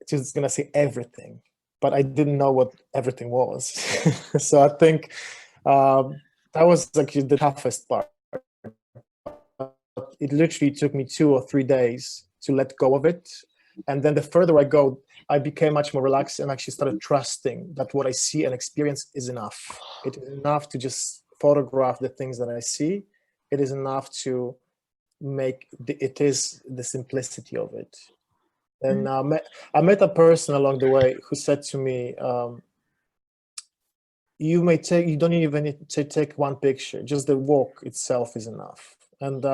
just gonna say everything. But I didn't know what everything was. So I think that was actually the toughest part. It literally took me 2 or 3 days to let go of it. And then the further I go, I became much more relaxed and actually started trusting that what I see and experience is enough. It is enough to just photograph the things that I see. It is enough to make it is the simplicity of it. And I met a person along the way who said to me, you don't even need to take one picture, just the walk itself is enough. And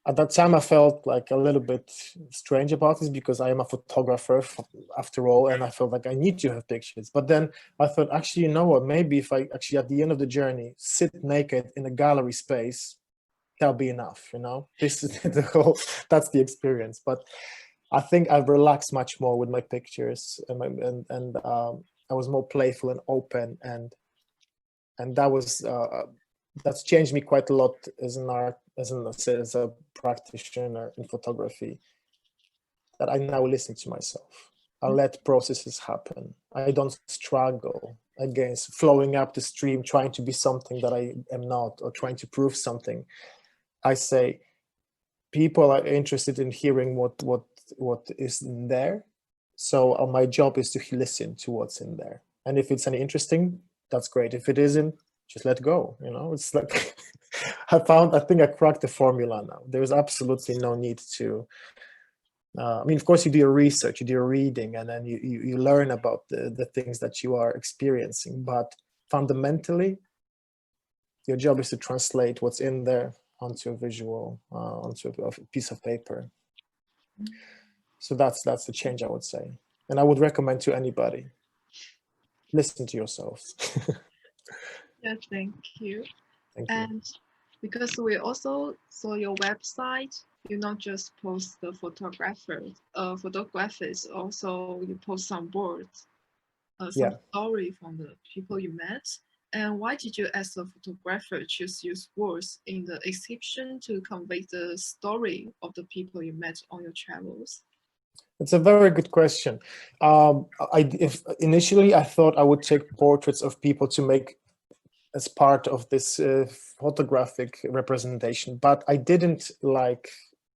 at that time I felt like a little bit strange about this because I am a photographer after all, and I felt like I need to have pictures. But then I thought, actually, you know what, maybe if I actually at the end of the journey sit naked in a gallery space, that'll be enough, you know. This is that's the experience. But I think I've relaxed much more with my pictures, and I was more playful and open, and that was that's changed me quite a lot as an art, as a practitioner in photography. That I now listen to myself. I let processes happen. I don't struggle against flowing up the stream, trying to be something that I am not, or trying to prove something. I say, people are interested in hearing what is in there. So my job is to listen to what's in there. And if it's any interesting, that's great. If it isn't, just let go, you know. It's like, I think I cracked the formula now. There's absolutely no need to, I mean, of course you do your research, you do your reading, and then you learn about the things that you are experiencing. But fundamentally, your job is to translate what's in there onto a visual, onto a piece of paper. So that's the change, I would say. And I would recommend to anybody, listen to yourselves. Yeah, thank you. Thank you. And because we also saw your website, you not just post the photographers, also you post some words, some story from the people you met. And why did you, as a photographer, choose use words in the exhibition to convey the story of the people you met on your travels? It's a very good question. Initially, I thought I would take portraits of people to make as part of this photographic representation, but I didn't like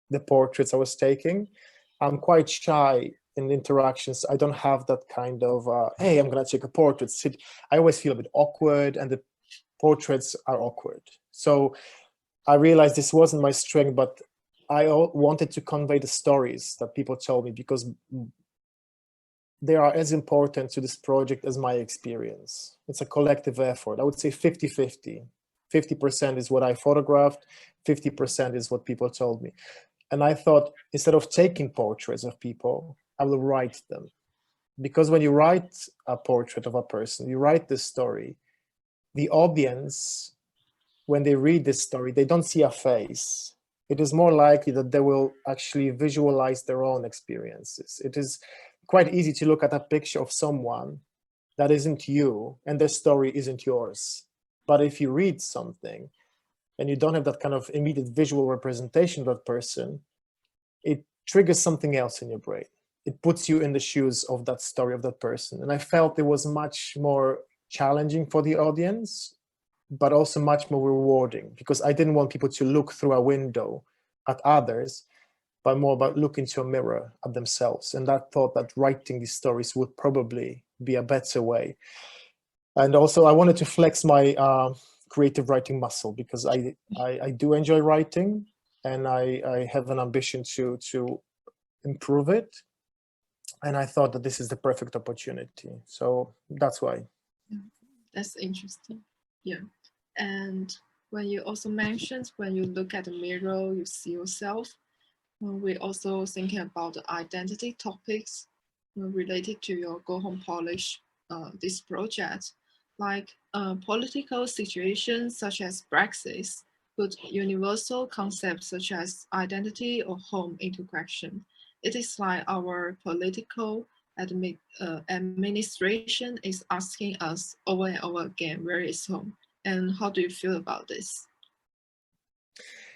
the portraits I was taking. I'm quite shy in interactions. I don't have that kind of, hey, I'm gonna take a portrait. I always feel a bit awkward, and the portraits are awkward. So I realized this wasn't my strength, but I wanted to convey the stories that people told me, because they are as important to this project as my experience. It's a collective effort. I would say 50-50. 50% is what I photographed, 50% is what people told me. And I thought, instead of taking portraits of people, I will write them. Because when you write a portrait of a person, you write this story, the audience, when they read this story, they don't see a face. It is more likely that they will actually visualize their own experiences. It is quite easy to look at a picture of someone that isn't you, and their story isn't yours. But if you read something and you don't have that kind of immediate visual representation of that person, it triggers something else in your brain. It puts you in the shoes of that story of that person. And I felt it was much more challenging for the audience, but also much more rewarding, because I didn't want people to look through a window at others, but more about look into a mirror at themselves. And I thought that writing these stories would probably be a better way. And also I wanted to flex my creative writing muscle, because I do enjoy writing, and I have an ambition to improve it. And I thought that this is the perfect opportunity. So that's why. That's interesting. Yeah. And when you also mentioned, when you look at the mirror, you see yourself. We're also thinking about the identity topics related to your Go Home Polish, this project, like political situations such as Brexit, put universal concepts such as identity or home into question. It is like our political administration is asking us over and over again, where is home? And how do you feel about this?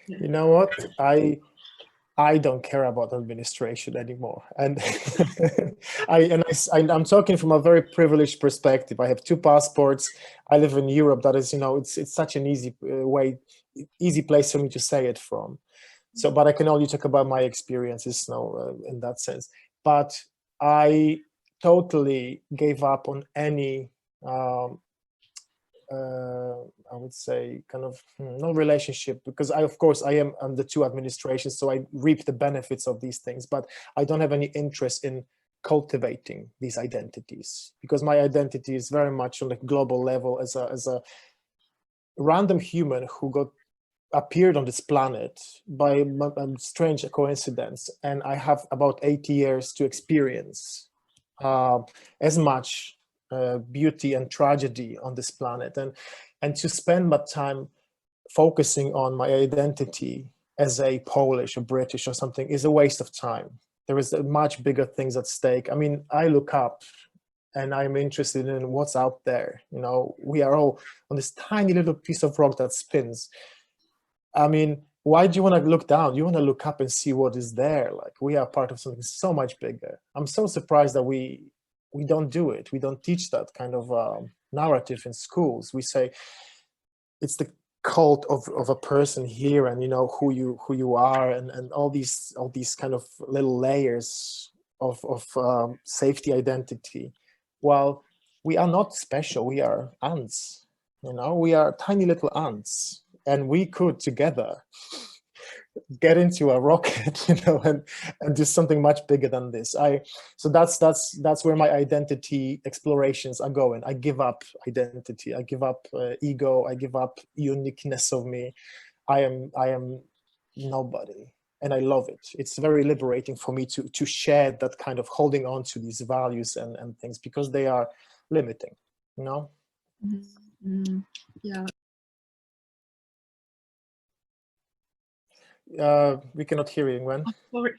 You know what? I don't care about administration anymore. And I'm talking from a very privileged perspective. I have 2 passports. I live in Europe. That is, it's such an easy place for me to say it from. So, but I can only talk about my experiences now in that sense. But I totally gave up on any, I would say, kind of no relationship, because of course I am under 2 administrations, so I reap the benefits of these things, but I don't have any interest in cultivating these identities, because my identity is very much on a global level as a random human who appeared on this planet by a strange coincidence, and I have about 80 years to experience as much beauty and tragedy on this planet, and to spend my time focusing on my identity as a Polish or British or something is a waste of time. There is much bigger things at stake. I mean, I look up and I'm interested in what's out there. We are all on this tiny little piece of rock that spins. I mean, why do you want to look down? You want to look up and see what is there. Like, we are part of something so much bigger. I'm so surprised that we don't do it. We don't teach that kind of narrative in schools. We say it's the cult of a person here, and who you are, and all these kind of little layers of safety identity. While we are not special, we are ants. We are tiny little ants. And we could together get into a rocket, and do something much bigger than this. So that's where my identity explorations are going. I give up identity. I give up ego. I give up uniqueness of me. I am nobody. and I love it. It's very liberating for me to share that kind of holding on to these values and things, because they are limiting, you know? Yeah. We cannot hear you, Ingwen. Sorry.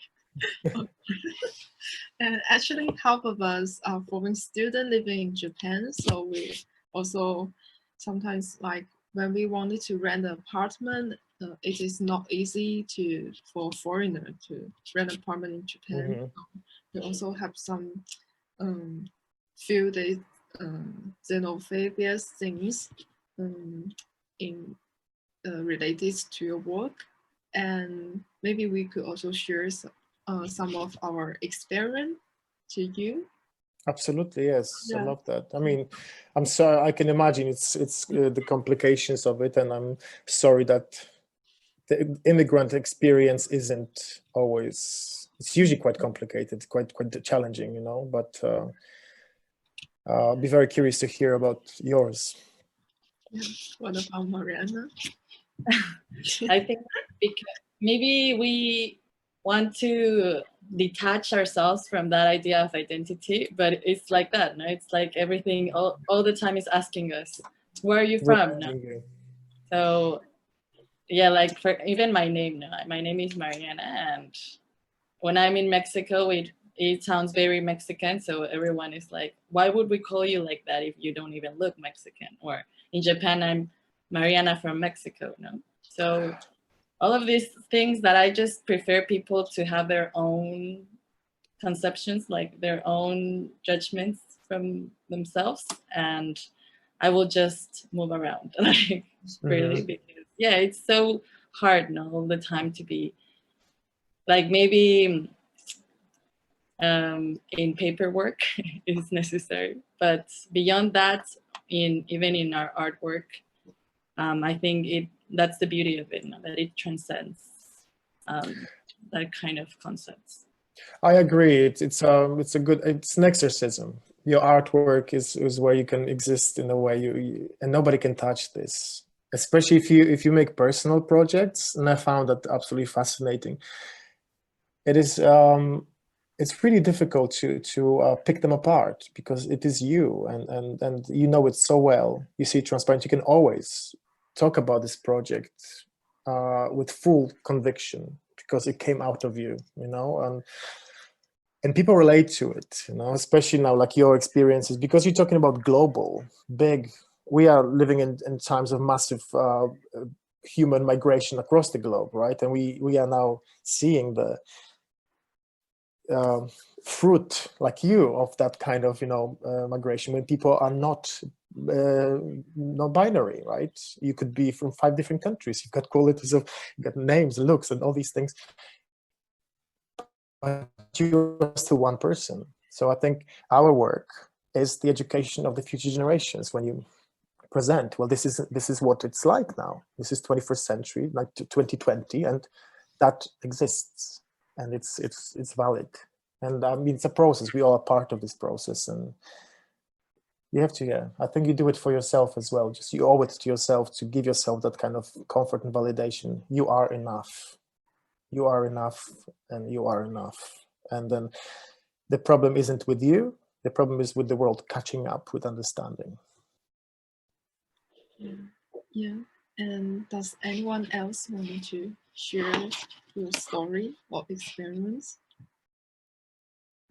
And actually, half of us are foreign students living in Japan, so we also sometimes, like, when we wanted to rent an apartment, it is not easy for a foreigner to rent an apartment in Japan. We also have some feel the xenophobia things in related to your work, and maybe we could also share some of our experience to you. Absolutely, yes. Yeah. I love that. I mean, I'm sorry. I can imagine it's the complications of it, and I'm sorry that the immigrant experience isn't always. It's usually quite complicated, quite challenging, you know. But I'll be very curious to hear about yours. Yeah. What about Mariana? I think because maybe we want to detach ourselves from that idea of identity, but it's like that, no? It's like everything all the time is asking us, where are you from? No? So yeah, like for even my name, no? My name is Mariana, and when I'm in Mexico, it sounds very Mexican, so everyone is like, why would we call you like that if you don't even look Mexican? Or in Japan, I'm Mariana from Mexico, no? So all of these things that I just prefer people to have their own conceptions, like their own judgments from themselves, and I will just move around, like really, because yeah, it's so hard, no, all the time to be like, maybe in paperwork is necessary, but beyond that, even in our artwork, I think that's the beauty of it, that it transcends that kind of concepts. I agree. It's an exorcism. Your artwork is where you can exist in a way and nobody can touch this. Especially if you make personal projects, and I found that absolutely fascinating. It is it's really difficult to pick them apart, because it is you, and you know it so well. You see it transparent. You can always talk about this project with full conviction, because it came out of you, you know, and people relate to it, you know, especially now, like your experiences, because you're talking about global, big. We are living in times of massive human migration across the globe, right? And we are now seeing the fruit, like you, of that kind of, you know, migration, when people are not binary, right? You could be from 5 different countries. You've got qualities you've got names, looks, and all these things, but you're still one person. So I think our work is the education of the future generations. When you present, well, this is what it's like now. This is 21st century, like 2020, and that exists, and it's valid. And I mean, it's a process. We all are part of this process, and you have to, yeah, I think you do it for yourself as well. Just you owe it to yourself to give yourself that kind of comfort and validation. You are enough. You are enough, and you are enough. And then the problem isn't with you. The problem is with the world catching up with understanding. Yeah. And does anyone else want to share your story or experience?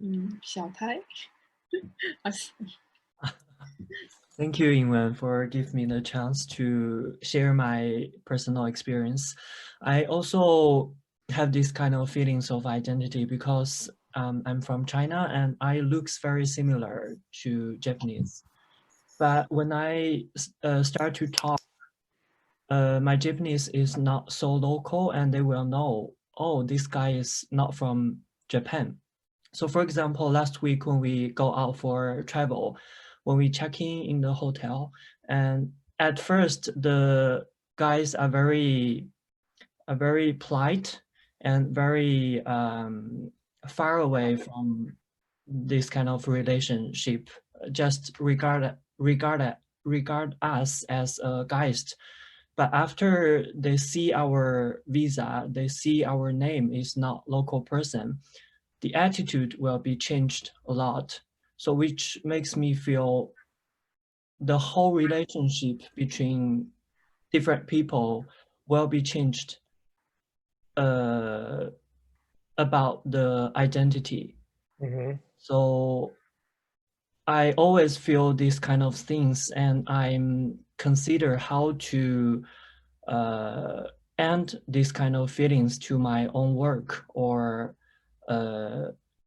Xiaotai? Thank you, Yingwen, for giving me the chance to share my personal experience. I also have this kind of feelings of identity because I'm from China and I looks very similar to Japanese. But when I start to talk, my Japanese is not so local, and they will know, oh, this guy is not from Japan. So for example, last week when we go out for travel, when we check in the hotel, and at first the guys are very polite and very far away from this kind of relationship, just regard us as a guest. But after they see our visa, they see our name is not local person, the attitude will be changed a lot. So which makes me feel the whole relationship between different people will be changed about the identity. So I always feel these kind of things, and I'm consider how to end these kind of feelings to my own work, or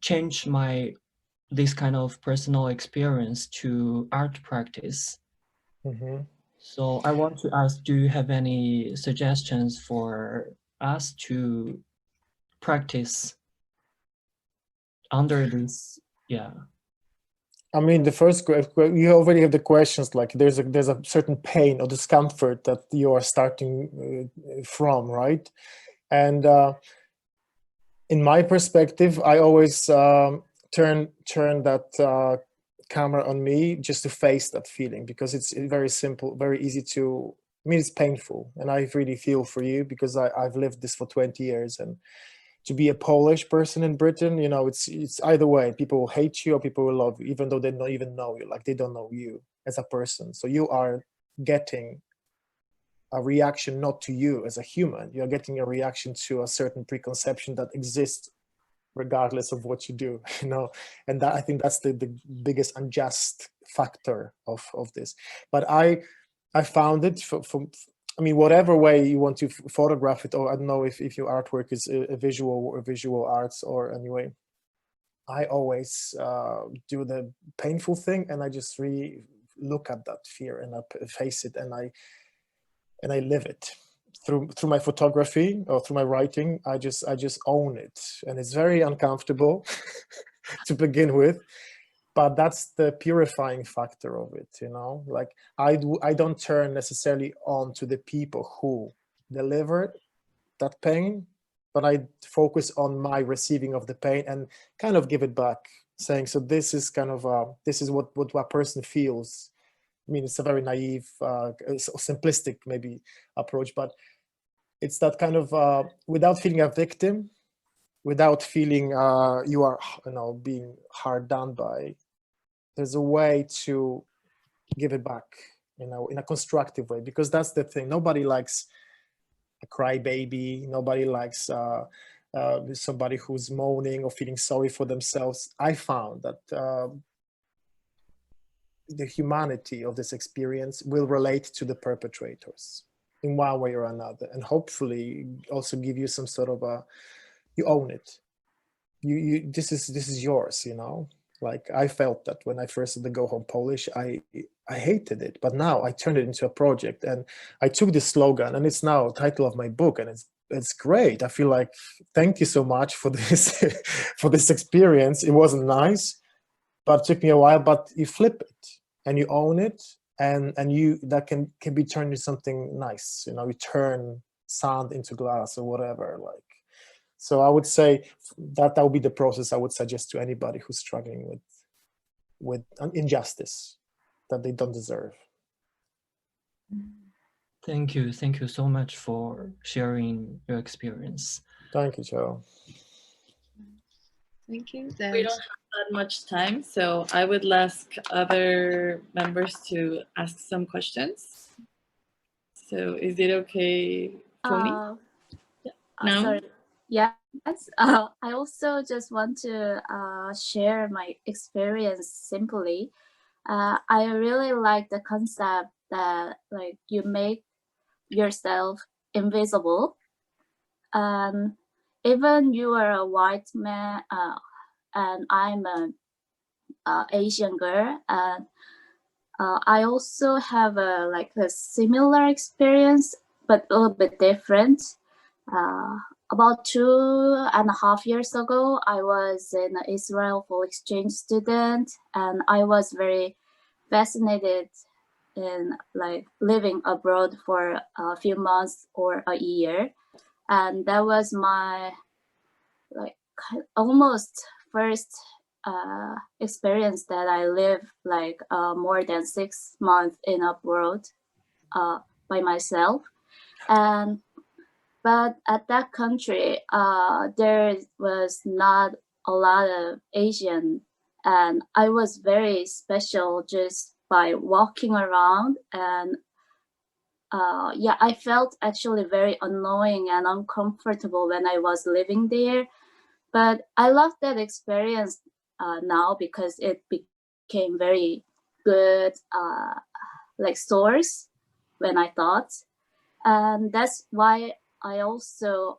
change this kind of personal experience to art practice. So I want to ask, do you have any suggestions for us to practice under this? Yeah. I mean, the first, you already have the questions, like there's a certain pain or discomfort that you are starting from, right? And in my perspective, I always turn that camera on me just to face that feeling, because it's very simple, very easy to, I mean, it's painful, and I really feel for you, because I've lived this for 20 years, and to be a Polish person in Britain, you know, it's either way. People will hate you or people will love you, even though they don't even know you, like they don't know you as a person. So you are getting a reaction not to you as a human. You're getting a reaction to a certain preconception that exists regardless of what you do, you know. And that, I think that's the biggest unjust factor of this. But I found it from I mean, whatever way you want to photograph it, or I don't know if your artwork is a visual arts, or anyway, I always do the painful thing, and I just really look at that fear, and I face it, and I live it through my photography or through my writing. I just own it, and it's very uncomfortable to begin with. But that's the purifying factor of it, you know. Like I don't turn necessarily on to the people who delivered that pain, but I focus on my receiving of the pain and kind of give it back, saying, so this is kind of this is what a person feels. I mean, it's a very naive, simplistic maybe approach, but it's that kind of without feeling a victim, without feeling you are, you know, being hard done by. There's a way to give it back, you know, in a constructive way, because that's the thing. Nobody likes a crybaby. Nobody likes somebody who's moaning or feeling sorry for themselves. I found that the humanity of this experience will relate to the perpetrators in one way or another, and hopefully also give you some sort of you own it. You this is yours, you know. Like I felt that when I first did the Go Home Polish, I hated it, but now I turned it into a project, and I took this slogan, and it's now the title of my book, and it's great. I feel like, thank you so much for this for this experience. It wasn't nice, but it took me a while. But you flip it and you own it, and you that can be turned into something nice. You know, you turn sand into glass or whatever. Like. So I would say that would be the process I would suggest to anybody who's struggling with injustice that they don't deserve. Thank you so much for sharing your experience. Thank you, Joe. Thank you. We don't have that much time, so I would ask other members to ask some questions. So is it okay for me? No? Sorry. Yes. I also just want to share my experience simply. I really like the concept that like you make yourself invisible. Even you are a white man and I'm an Asian girl, and I also have a similar experience, but a little bit different. About 2.5 years ago, I was in Israel for exchange student, and I was very fascinated in like living abroad for a few months or a year, and that was my like almost first experience that I lived like more than 6 months in abroad by myself. And but at that country, there was not a lot of Asian, and I was very special just by walking around. And yeah, I felt actually very annoying and uncomfortable when I was living there. But I love that experience now because it became very good like source when I thought. And that's why I also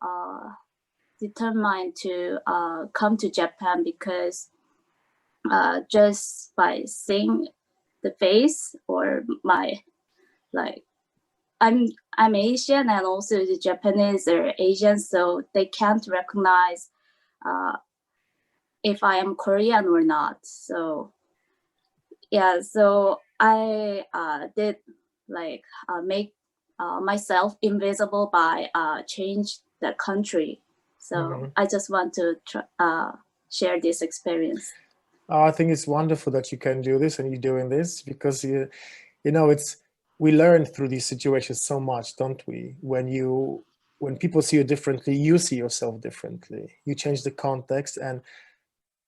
determined to come to Japan, because just by seeing the face or my, like, I'm Asian, and also the Japanese are Asian, so they can't recognize if I am Korean or not. So yeah, so I did like make myself invisible by change the country. So I just want to share this experience. I think it's wonderful that you can do this and you're doing this, because you know, we learn through these situations so much, don't we? When people see you differently, you see yourself differently. You change the context. And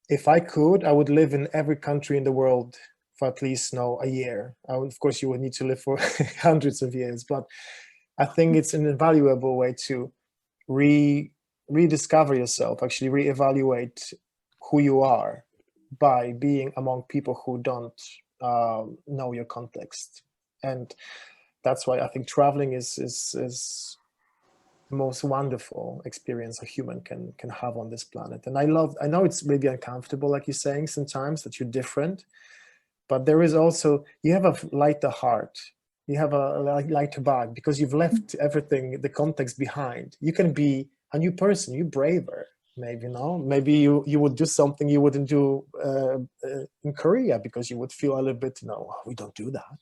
if I could, I would live in every country in the world for at least a year. Of course, you would need to live for hundreds of years, but I think it's an invaluable way to rediscover yourself, actually reevaluate who you are by being among people who don't know your context. And that's why I think traveling is the most wonderful experience a human can have on this planet. And I know it's maybe uncomfortable, like you're saying sometimes, that you're different, but there is also, you have a lighter heart, you have a lighter bag, because you've left everything, the context behind. You can be a new person, you're braver. Maybe maybe you would do something you wouldn't do in Korea, because you would feel a little bit, we don't do that,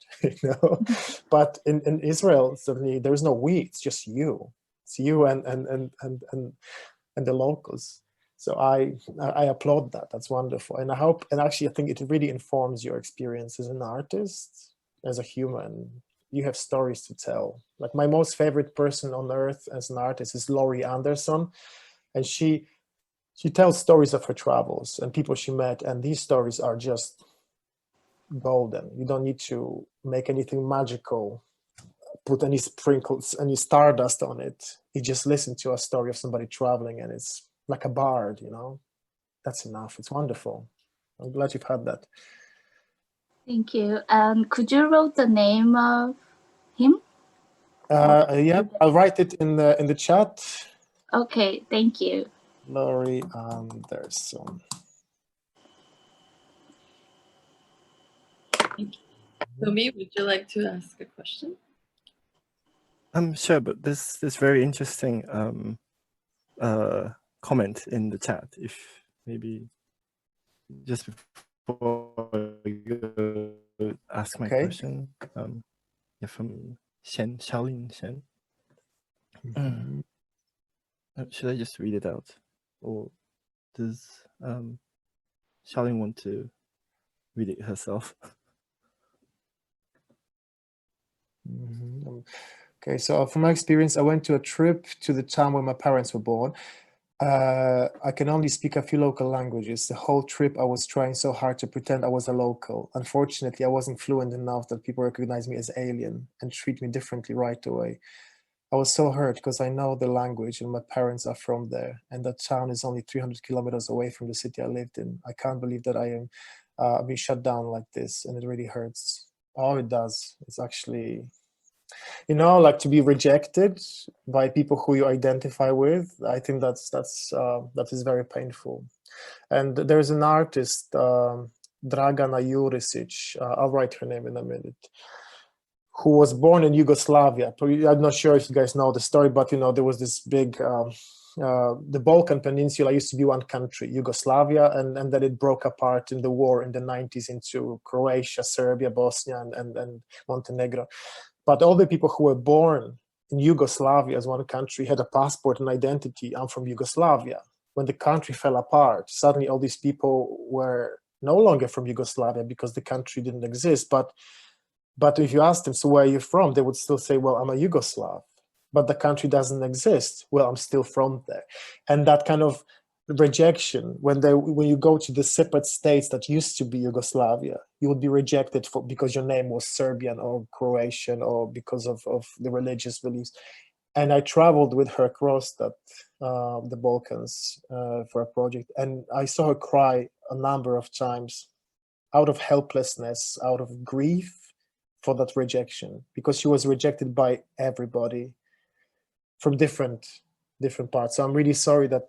But in Israel, certainly there is no we. It's just you. It's you and the locals. So I applaud that. That's wonderful, and I hope, and actually I think it really informs your experience as an artist, as a human. You have stories to tell. Like, my most favorite person on earth as an artist is Laurie Anderson, and she tells stories of her travels and people she met, and these stories are just golden. You don't need to make anything magical, put any sprinkles, any stardust on it. You just listen to a story of somebody traveling, and it's like a bard, That's enough. It's wonderful. I'm glad you've had that. Thank you. And could you write the name of him? Yeah, I'll write it in the chat. Okay, thank you. Laurie Anderson. Tomi, would you like to ask a question? Sure, but this very interesting comment in the chat. If maybe just before you ask my question, yeah, from Shaolin Shen. Should I just read it out, or does Shaolin want to read it herself? Okay, so from my experience, I went to a trip to the town where my parents were born. I can only speak a few local languages. The whole trip, I was trying so hard to pretend I was a local. Unfortunately, I wasn't fluent enough that people recognize me as alien and treat me differently right away. I was so hurt because I know the language and my parents are from there, and that town is only 300 kilometers away from the city I lived in. I can't believe that I am being shut down like this, and it really hurts. Oh, it does. It's actually, like, to be rejected by people who you identify with. I think that is very painful. And there's an artist, Dragana Jurisic, I'll write her name in a minute, who was born in Yugoslavia. I'm not sure if you guys know the story, but there was this big, the Balkan Peninsula used to be one country, Yugoslavia, and then it broke apart in the war in the 90s into Croatia, Serbia, Bosnia, and Montenegro. But all the people who were born in Yugoslavia as one country had a passport and identity. I'm from Yugoslavia. When the country fell apart, suddenly all these people were no longer from Yugoslavia because the country didn't exist. But if you ask them, so where are you from? They would still say, well, I'm a Yugoslav. but the country doesn't exist. Well, I'm still from there. And that kind of rejection, when you go to the separate states that used to be Yugoslavia, you would be rejected because your name was Serbian or Croatian, or because of the religious beliefs. And I traveled with her across the Balkans for a project, and I saw her cry a number of times out of helplessness, out of grief for that rejection, because she was rejected by everybody from different parts. So I'm really sorry that,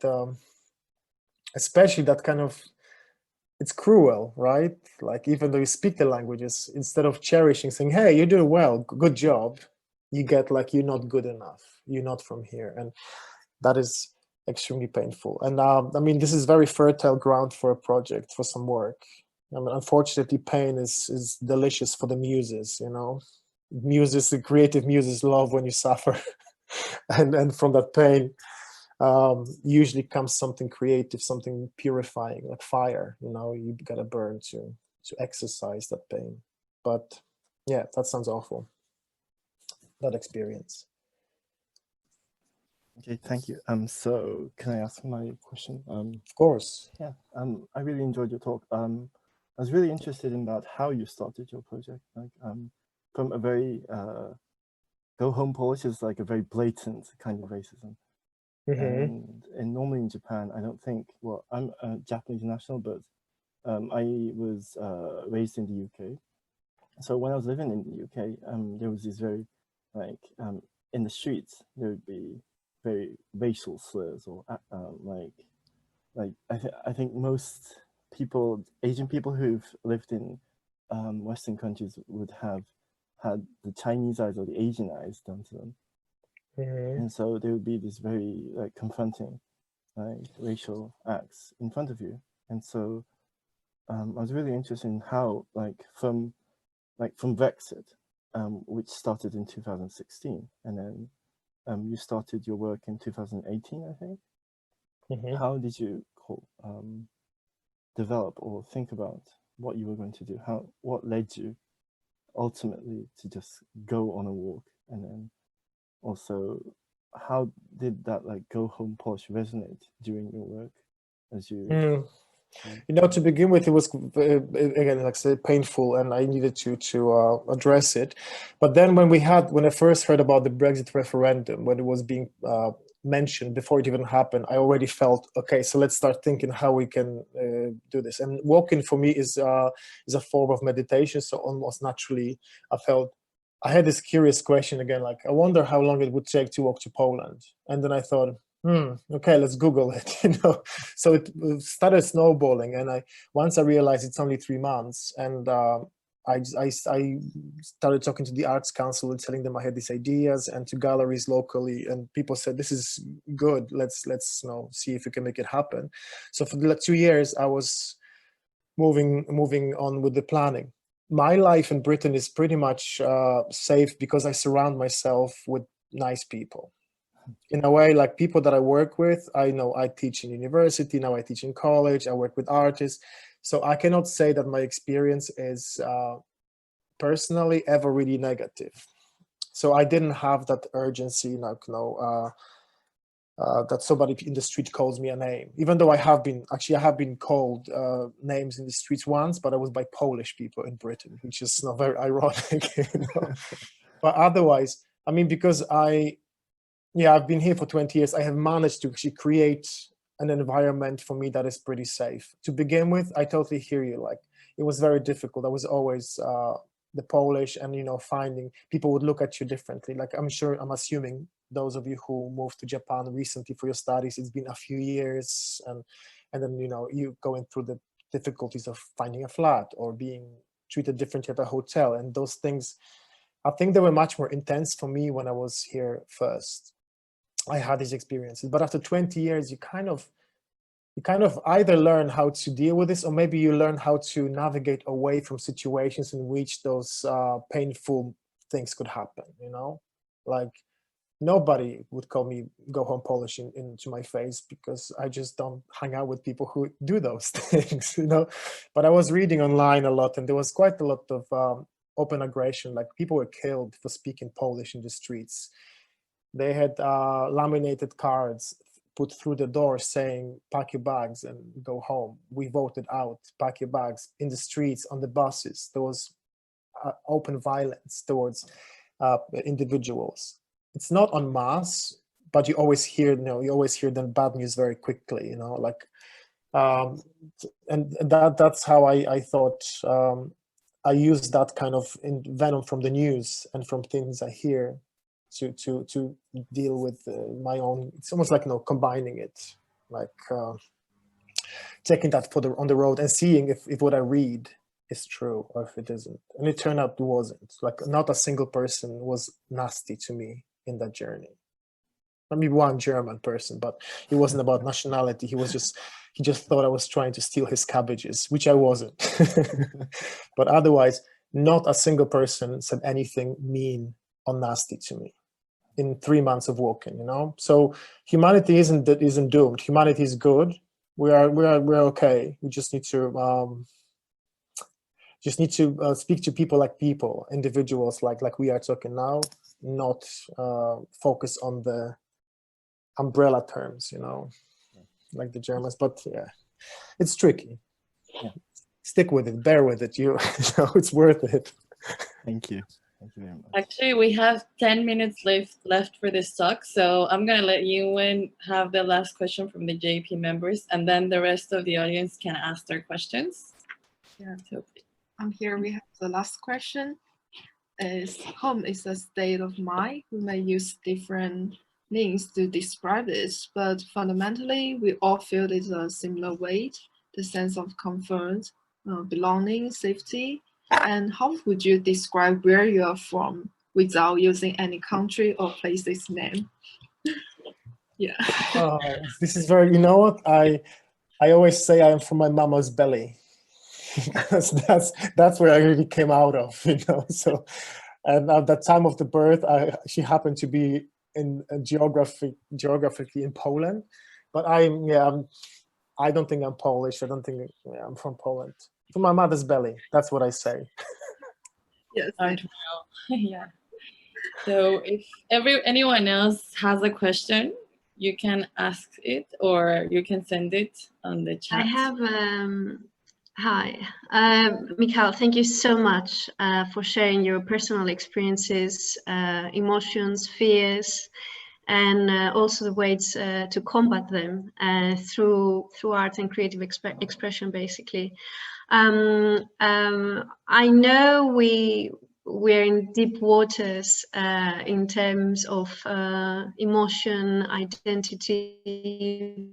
especially that kind of, it's cruel, right? Like, even though you speak the languages, instead of cherishing, saying, hey, you're doing well, good job, you get like, you're not good enough, you're not from here. And that is extremely painful. And I mean, this is very fertile ground for a project, for some work. I mean, unfortunately, pain is delicious for the muses, you know. Muses, the creative muses love when you suffer. and from that pain, usually comes something creative, something purifying, like fire, you know, you gotta burn to exercise that pain. But yeah, that sounds awful, that experience. Okay, thank you. So can I ask my question? Of course. Yeah. I really enjoyed your talk. I was really interested in about how you started your project. Like, from a very go home Polish is like a very blatant kind of racism. And normally in Japan, I don't think, well, I'm a Japanese national, but I was raised in the UK. So when I was living in the UK, there was this very, like, in the streets, there would be very racial slurs, or I think most people, Asian people who've lived in Western countries would have had the Chinese eyes or the Asian eyes done to them. And so there would be this very like confronting like racial acts in front of you. And so I was really interested in how from Brexit, which started in 2016, and then you started your work in 2018, I think. How did you develop or think about what you were going to do? What led you ultimately to just go on a walk? And then also, how did that like go home Polish resonate during your work as you? You know, to begin with, it was again, like I said, painful, and I needed to address it. But then when I first heard about the Brexit referendum, when it was being mentioned before it even happened, I already felt, okay, so let's start thinking how we can do this. And walking for me is a form of meditation. So almost naturally, I had this curious question again, like, I wonder how long it would take to walk to Poland. And then I thought, okay, let's Google it, you know. So it started snowballing, and once I realized it's only 3 months, and I started talking to the Arts Council and telling them I had these ideas, and to galleries locally, and people said, this is good, let's you know, see if we can make it happen. So for the 2 years, I was moving on with the planning. My life in Britain is pretty much safe because I surround myself with nice people. In a way, like people that I work with, I know I teach in university, now I teach in college, I work with artists. So I cannot say that my experience is personally ever really negative. So I didn't have that urgency, like, you know, that somebody in the street calls me a name, even though I have been called names in the streets once, but I was by Polish people in Britain, which is not very ironic, you know? But otherwise, I mean, because I've been here for 20 years. I have managed to actually create an environment for me that is pretty safe. To begin with, I totally hear you. Like, it was very difficult. I was always the Polish, and, you know, finding people would look at you differently. Like, I'm assuming those of you who moved to Japan recently for your studies, it's been a few years, and then, you know, you going through the difficulties of finding a flat or being treated differently at a hotel. And those things, I think they were much more intense for me when I was here first. I had these experiences, but after 20 years, you kind of either learn how to deal with this, or maybe you learn how to navigate away from situations in which those painful things could happen, you know? Like, nobody would call me go home Polish into my face, because I just don't hang out with people who do those things, you know? But I was reading online a lot, and there was quite a lot of open aggression, like people were killed for speaking Polish in the streets. They had laminated cards put through the door saying, pack your bags and go home. We voted out, pack your bags. In the streets, on the buses, there was open violence towards individuals. It's not en masse, but you always hear, you always hear the bad news very quickly, like, and that's how I thought I use that kind of venom from the news and from things I hear to deal with my own. It's almost like combining it, like taking that on the road and seeing if what I read is true or if it isn't. And it turned out it wasn't. Like, not a single person was nasty to me in that journey. Maybe one German person, but it wasn't about nationality. He just thought I was trying to steal his cabbages, which I wasn't. But otherwise, not a single person said anything mean or nasty to me in 3 months of walking, So humanity isn't doomed. Humanity is good. We're okay. We just need to speak to people like people, individuals like we are talking now, not focus on the umbrella terms, like the Germans. But yeah, it's tricky. Yeah. Stick with it, bear with it. It's worth it. Thank you. Thank you very much. Actually, we have 10 minutes left for this talk, so I'm going to let Ewan have the last question from the JP members, and then the rest of the audience can ask their questions. Yeah. So here we have the last question. Home is a state of mind. We may use different names to describe this, but fundamentally, we all feel it's a similar weight, the sense of comfort, belonging, safety. And how would you describe where you are from without using any country or place's name? Yeah. This is very, what? I always say I am from my mama's belly. that's where I really came out of, So, and at that time of the birth, she happened to be geographically in Poland, but I don't think I'm Polish. I don't think I'm from Poland. From my mother's belly. That's what I say. Yes. Yeah. So if anyone else has a question, you can ask it or you can send it on the chat. I have. Hi, Mikhail, thank you so much for sharing your personal experiences, emotions, fears, and also the ways to combat them through art and creative expression, basically. I know we're in deep waters in terms of emotion, identity,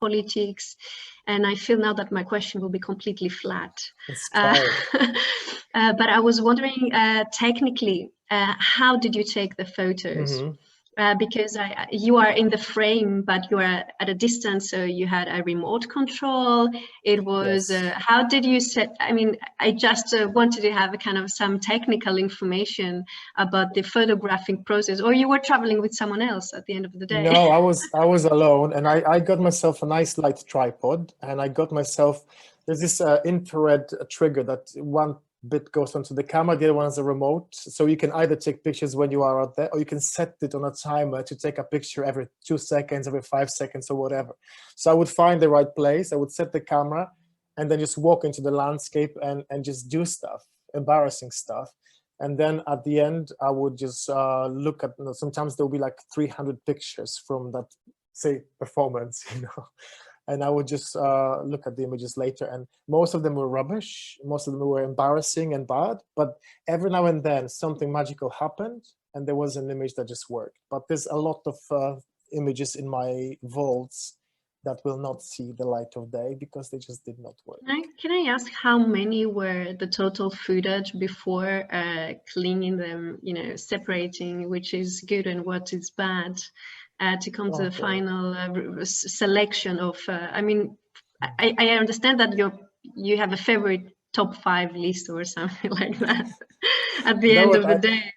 politics, and I feel now that my question will be completely flat. But I was wondering, technically, how did you take the photos? Mm-hmm. Because you are in the frame, but you are at a distance, so you had a remote control. It was, yes. How did you set, I just wanted to have a kind of some technical information about the photographing process, or you were traveling with someone else at the end of the day? No, I was alone, and I got myself a nice light tripod, and I got myself, there's this infrared trigger that one bit goes onto the camera, the other one is a remote, so you can either take pictures when you are out there, or you can set it on a timer to take a picture every 2 seconds, every 5 seconds, or whatever. So I would find the right place, I would set the camera, and then just walk into the landscape and just do stuff, embarrassing stuff. And then at the end, I would just look at, sometimes there'll be like 300 pictures from that, say, performance, and I would just look at the images later, and most of them were rubbish, most of them were embarrassing and bad, but every now and then something magical happened, and there was an image that just worked. But there's a lot of images in my vaults that will not see the light of day because they just did not work. Can I ask how many were the total footage before cleaning them, separating which is good and what is bad, to come to the final selection of, I understand that you have a favorite top 5 list or something like that at the end of the day.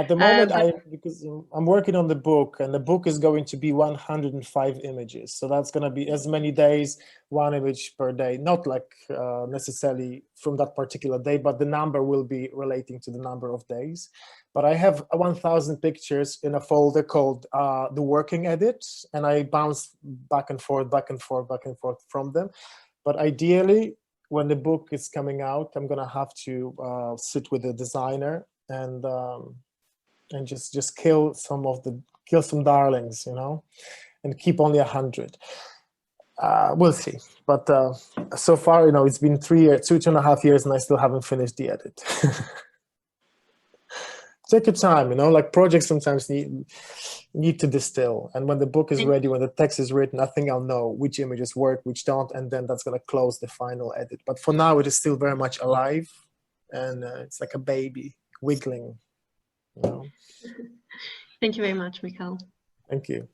At the moment, But because I'm working on the book, and the book is going to be 105 images. So that's going to be as many days, 1 image per day. Not like necessarily from that particular day, but the number will be relating to the number of days. But I have 1,000 pictures in a folder called the working edit, and I bounce back and forth, back and forth, back and forth from them. But ideally, when the book is coming out, I'm going to have to sit with the designer and just kill some darlings, you know, and keep only 100. We'll see. But so far, you know, it's been 2.5 years, and I still haven't finished the edit. Take your time, you know, like projects sometimes need to distill. And when the book is ready, when the text is written, I think I'll know which images work, which don't, and then that's going to close the final edit. But for now, it is still very much alive, and it's like a baby wiggling, you know. thank you very much, Michal. Thank you.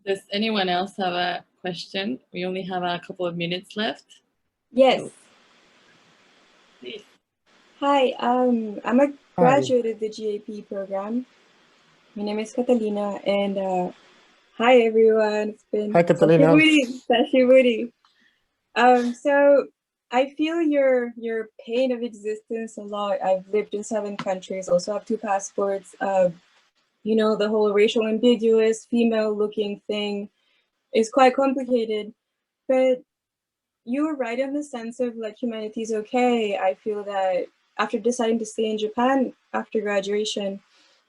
Does anyone else have a question? We only have a couple of minutes left. Yes. Please. Hi, I'm a graduate of the GAP program. My name is Catalina, and hi everyone. It's been Hi, Catalina. So I feel your pain of existence a lot. I've lived in 7 countries, also have 2 passports. You know, the whole racial ambiguous female looking thing is quite complicated, but you were right in the sense of like humanity is okay. I feel that after deciding to stay in Japan after graduation,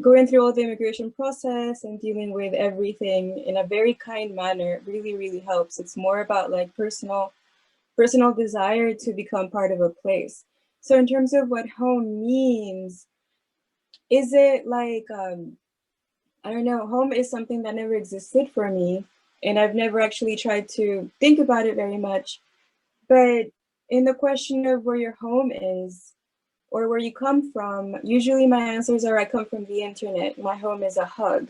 going through all the immigration process and dealing with everything in a very kind manner really, really helps. It's more about like personal desire to become part of a place. So in terms of what home means, is it like, I don't know, home is something that never existed for me, and I've never actually tried to think about it very much. But in the question of where your home is, or where you come from, usually my answers are I come from the internet. My home is a hug,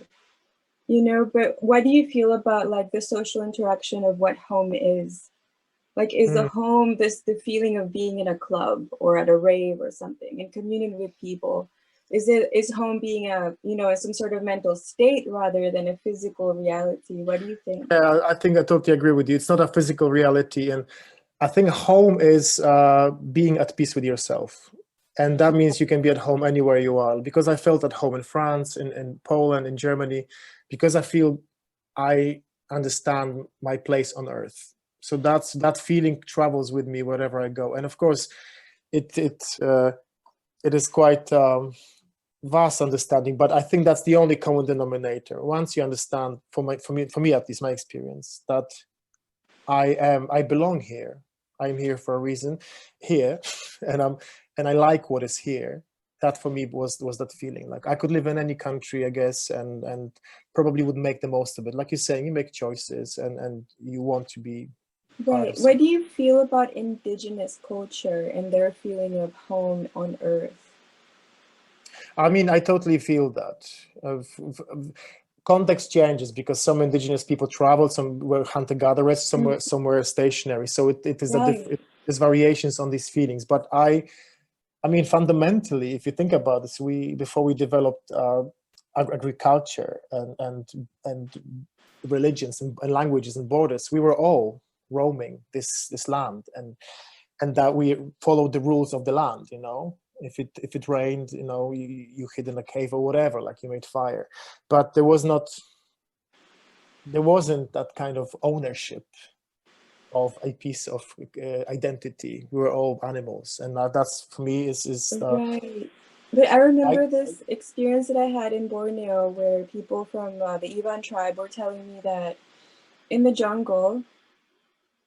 you know, but what do you feel about like the social interaction of what home is? Like, is the home the feeling of being in a club or at a rave or something and communing with people? Is home being some sort of mental state rather than a physical reality? What do you think? Yeah, I think I totally agree with you. It's not a physical reality, and I think home is being at peace with yourself. And that means you can be at home anywhere you are, because I felt at home in France, in Poland, in Germany, because I feel I understand my place on earth. So that feeling travels with me wherever I go. And of course, it is quite vast understanding, but I think that's the only common denominator. Once you understand, for me at least, my experience, that I belong here. I'm here for a reason here, and I like what is here. That for me was that feeling. Like I could live in any country, I guess, and probably would make the most of it. Like you're saying, you make choices, and you want to be part of something. What do you feel about indigenous culture and their feeling of home on earth? I mean, I totally feel that. Context changes because some indigenous people traveled, some were hunter-gatherers, some were stationary. So it is there's variations on these feelings. But I mean, fundamentally, if you think about this, before we developed agriculture and religions and languages and borders, we were all roaming this land, and that we followed the rules of the land, you know. If it rained, you know, you hid in a cave or whatever, like you made fire. But there wasn't that kind of ownership of a piece of identity. We were all animals, and that's for me is right. But I remember this experience that I had in Borneo, where people from the Iban tribe were telling me that in the jungle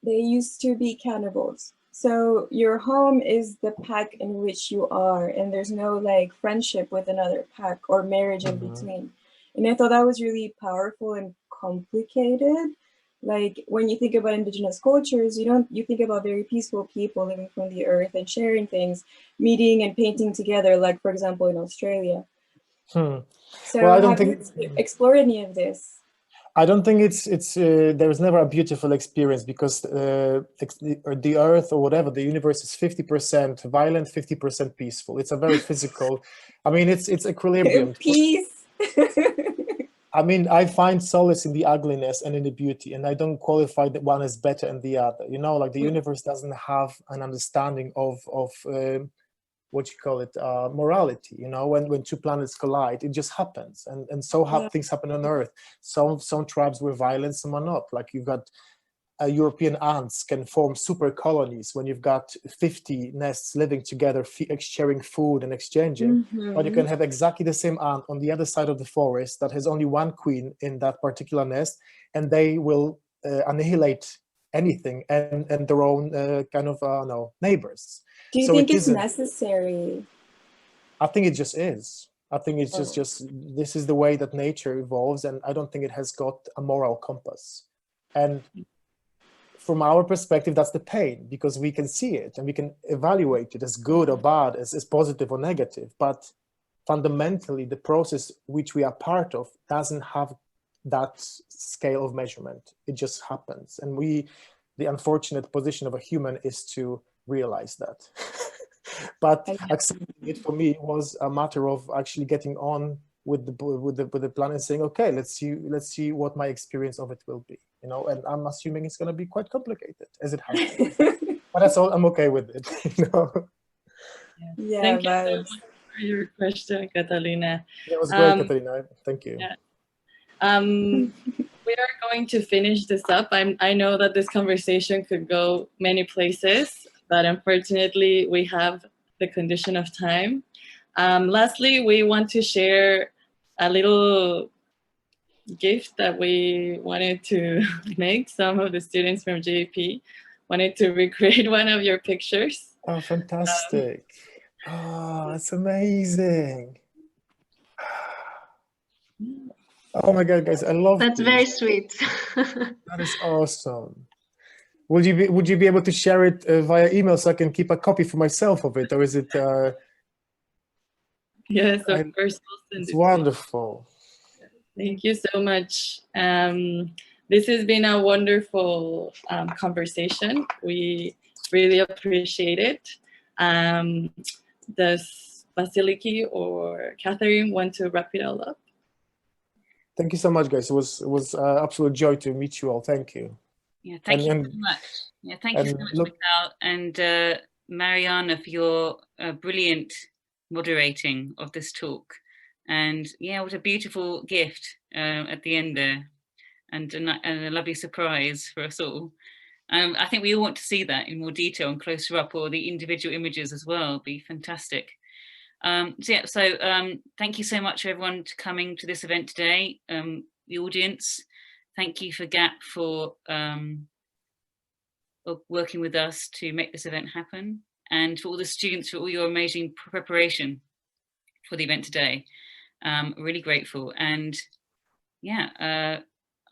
they used to be cannibals. So your home is the pack in which you are, and there's no like friendship with another pack or marriage in between. And I thought that was really powerful and complicated. Like when you think about indigenous cultures, you think about very peaceful people living from the earth and sharing things, meeting and painting together, like for example in Australia. So well, I don't have you explored any of this? I don't think there is never a beautiful experience, because the earth or whatever, the universe is 50% violent, 50% peaceful. It's a very physical, I mean, it's equilibrium. Peace. I mean, I find solace in the ugliness and in the beauty, and I don't qualify that one is better than the other. You know, like the universe doesn't have an understanding of what you call it, morality. You know, when two planets collide, it just happens, and so things happen on Earth. Some tribes were violent, some are not. Like you've got European ants can form super colonies when you've got 50 nests living together, sharing food and exchanging. But you can have exactly the same ant on the other side of the forest that has only one queen in that particular nest, and they will annihilate anything and their own kind of neighbors. Do you think it's necessary? I think it just is. I think it's just this is the way that nature evolves, and I don't think it has got a moral compass. And from our perspective, that's the pain, because we can see it and we can evaluate it as good or bad, as positive or negative. But fundamentally, the process which we are part of doesn't have that scale of measurement. It just happens. And the unfortunate position of a human is to realize that. But accepting it for me was a matter of actually getting on with the plan and saying, okay, let's see what my experience of it will be, you know. And I'm assuming it's going to be quite complicated, as it has been. But that's all. I'm okay with it, you know. Yeah, thank you so much for your question, Catalina. It was great, Catalina. Thank you. Yeah. We are going to finish this up. I know that this conversation could go many places, but unfortunately we have the condition of time. Lastly, we want to share a little gift that we wanted to make. Some of the students from JP wanted to recreate one of your pictures. Oh, fantastic. Oh, that's amazing. Oh my God, guys, I love That's this. very sweet. That is awesome. Would you be able to share it via email so I can keep a copy for myself of it, or is it? Yes, of course. It's wonderful. Thank you so much. This has been a wonderful conversation. We really appreciate it. Does Vassiliki or Catherine want to wrap it all up? Thank you so much, guys. It was absolute joy to meet you all. Thank you. Yeah, thank you so much. Yeah, thank you so much, Mikhail and Mariana, for your brilliant moderating of this talk. And yeah, what a beautiful gift at the end there, and a lovely surprise for us all. I think we all want to see that in more detail and closer up, or the individual images as well. It'd be fantastic. So thank you so much everyone for coming to this event today. The audience, thank you for GAP for working with us to make this event happen, and for all the students for all your amazing preparation for the event today. Really grateful, and yeah,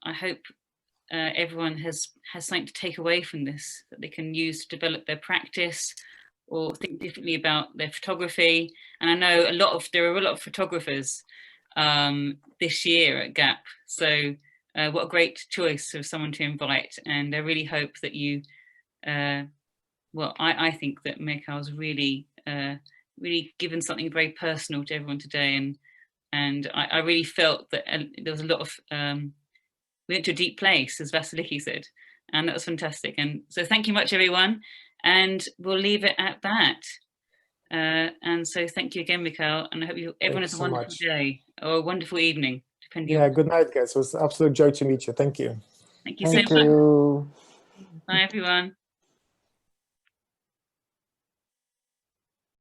I hope everyone has something to take away from this that they can use to develop their practice or think differently about their photography. And I know there are a lot of photographers this year at GAP, so what a great choice of someone to invite. And I really hope that you, I think that Mikhail's really given something very personal to everyone today, and I really felt that there was a lot of, we went to a deep place, as Vassiliki said, and that was fantastic. And so thank you much, everyone, and we'll leave it at that. And so thank you again, Mikhail, and I hope everyone has a wonderful day or a wonderful evening, depending on. Good night, guys. It was an absolute joy to meet you. Thank you. Thank you so much. Bye, everyone.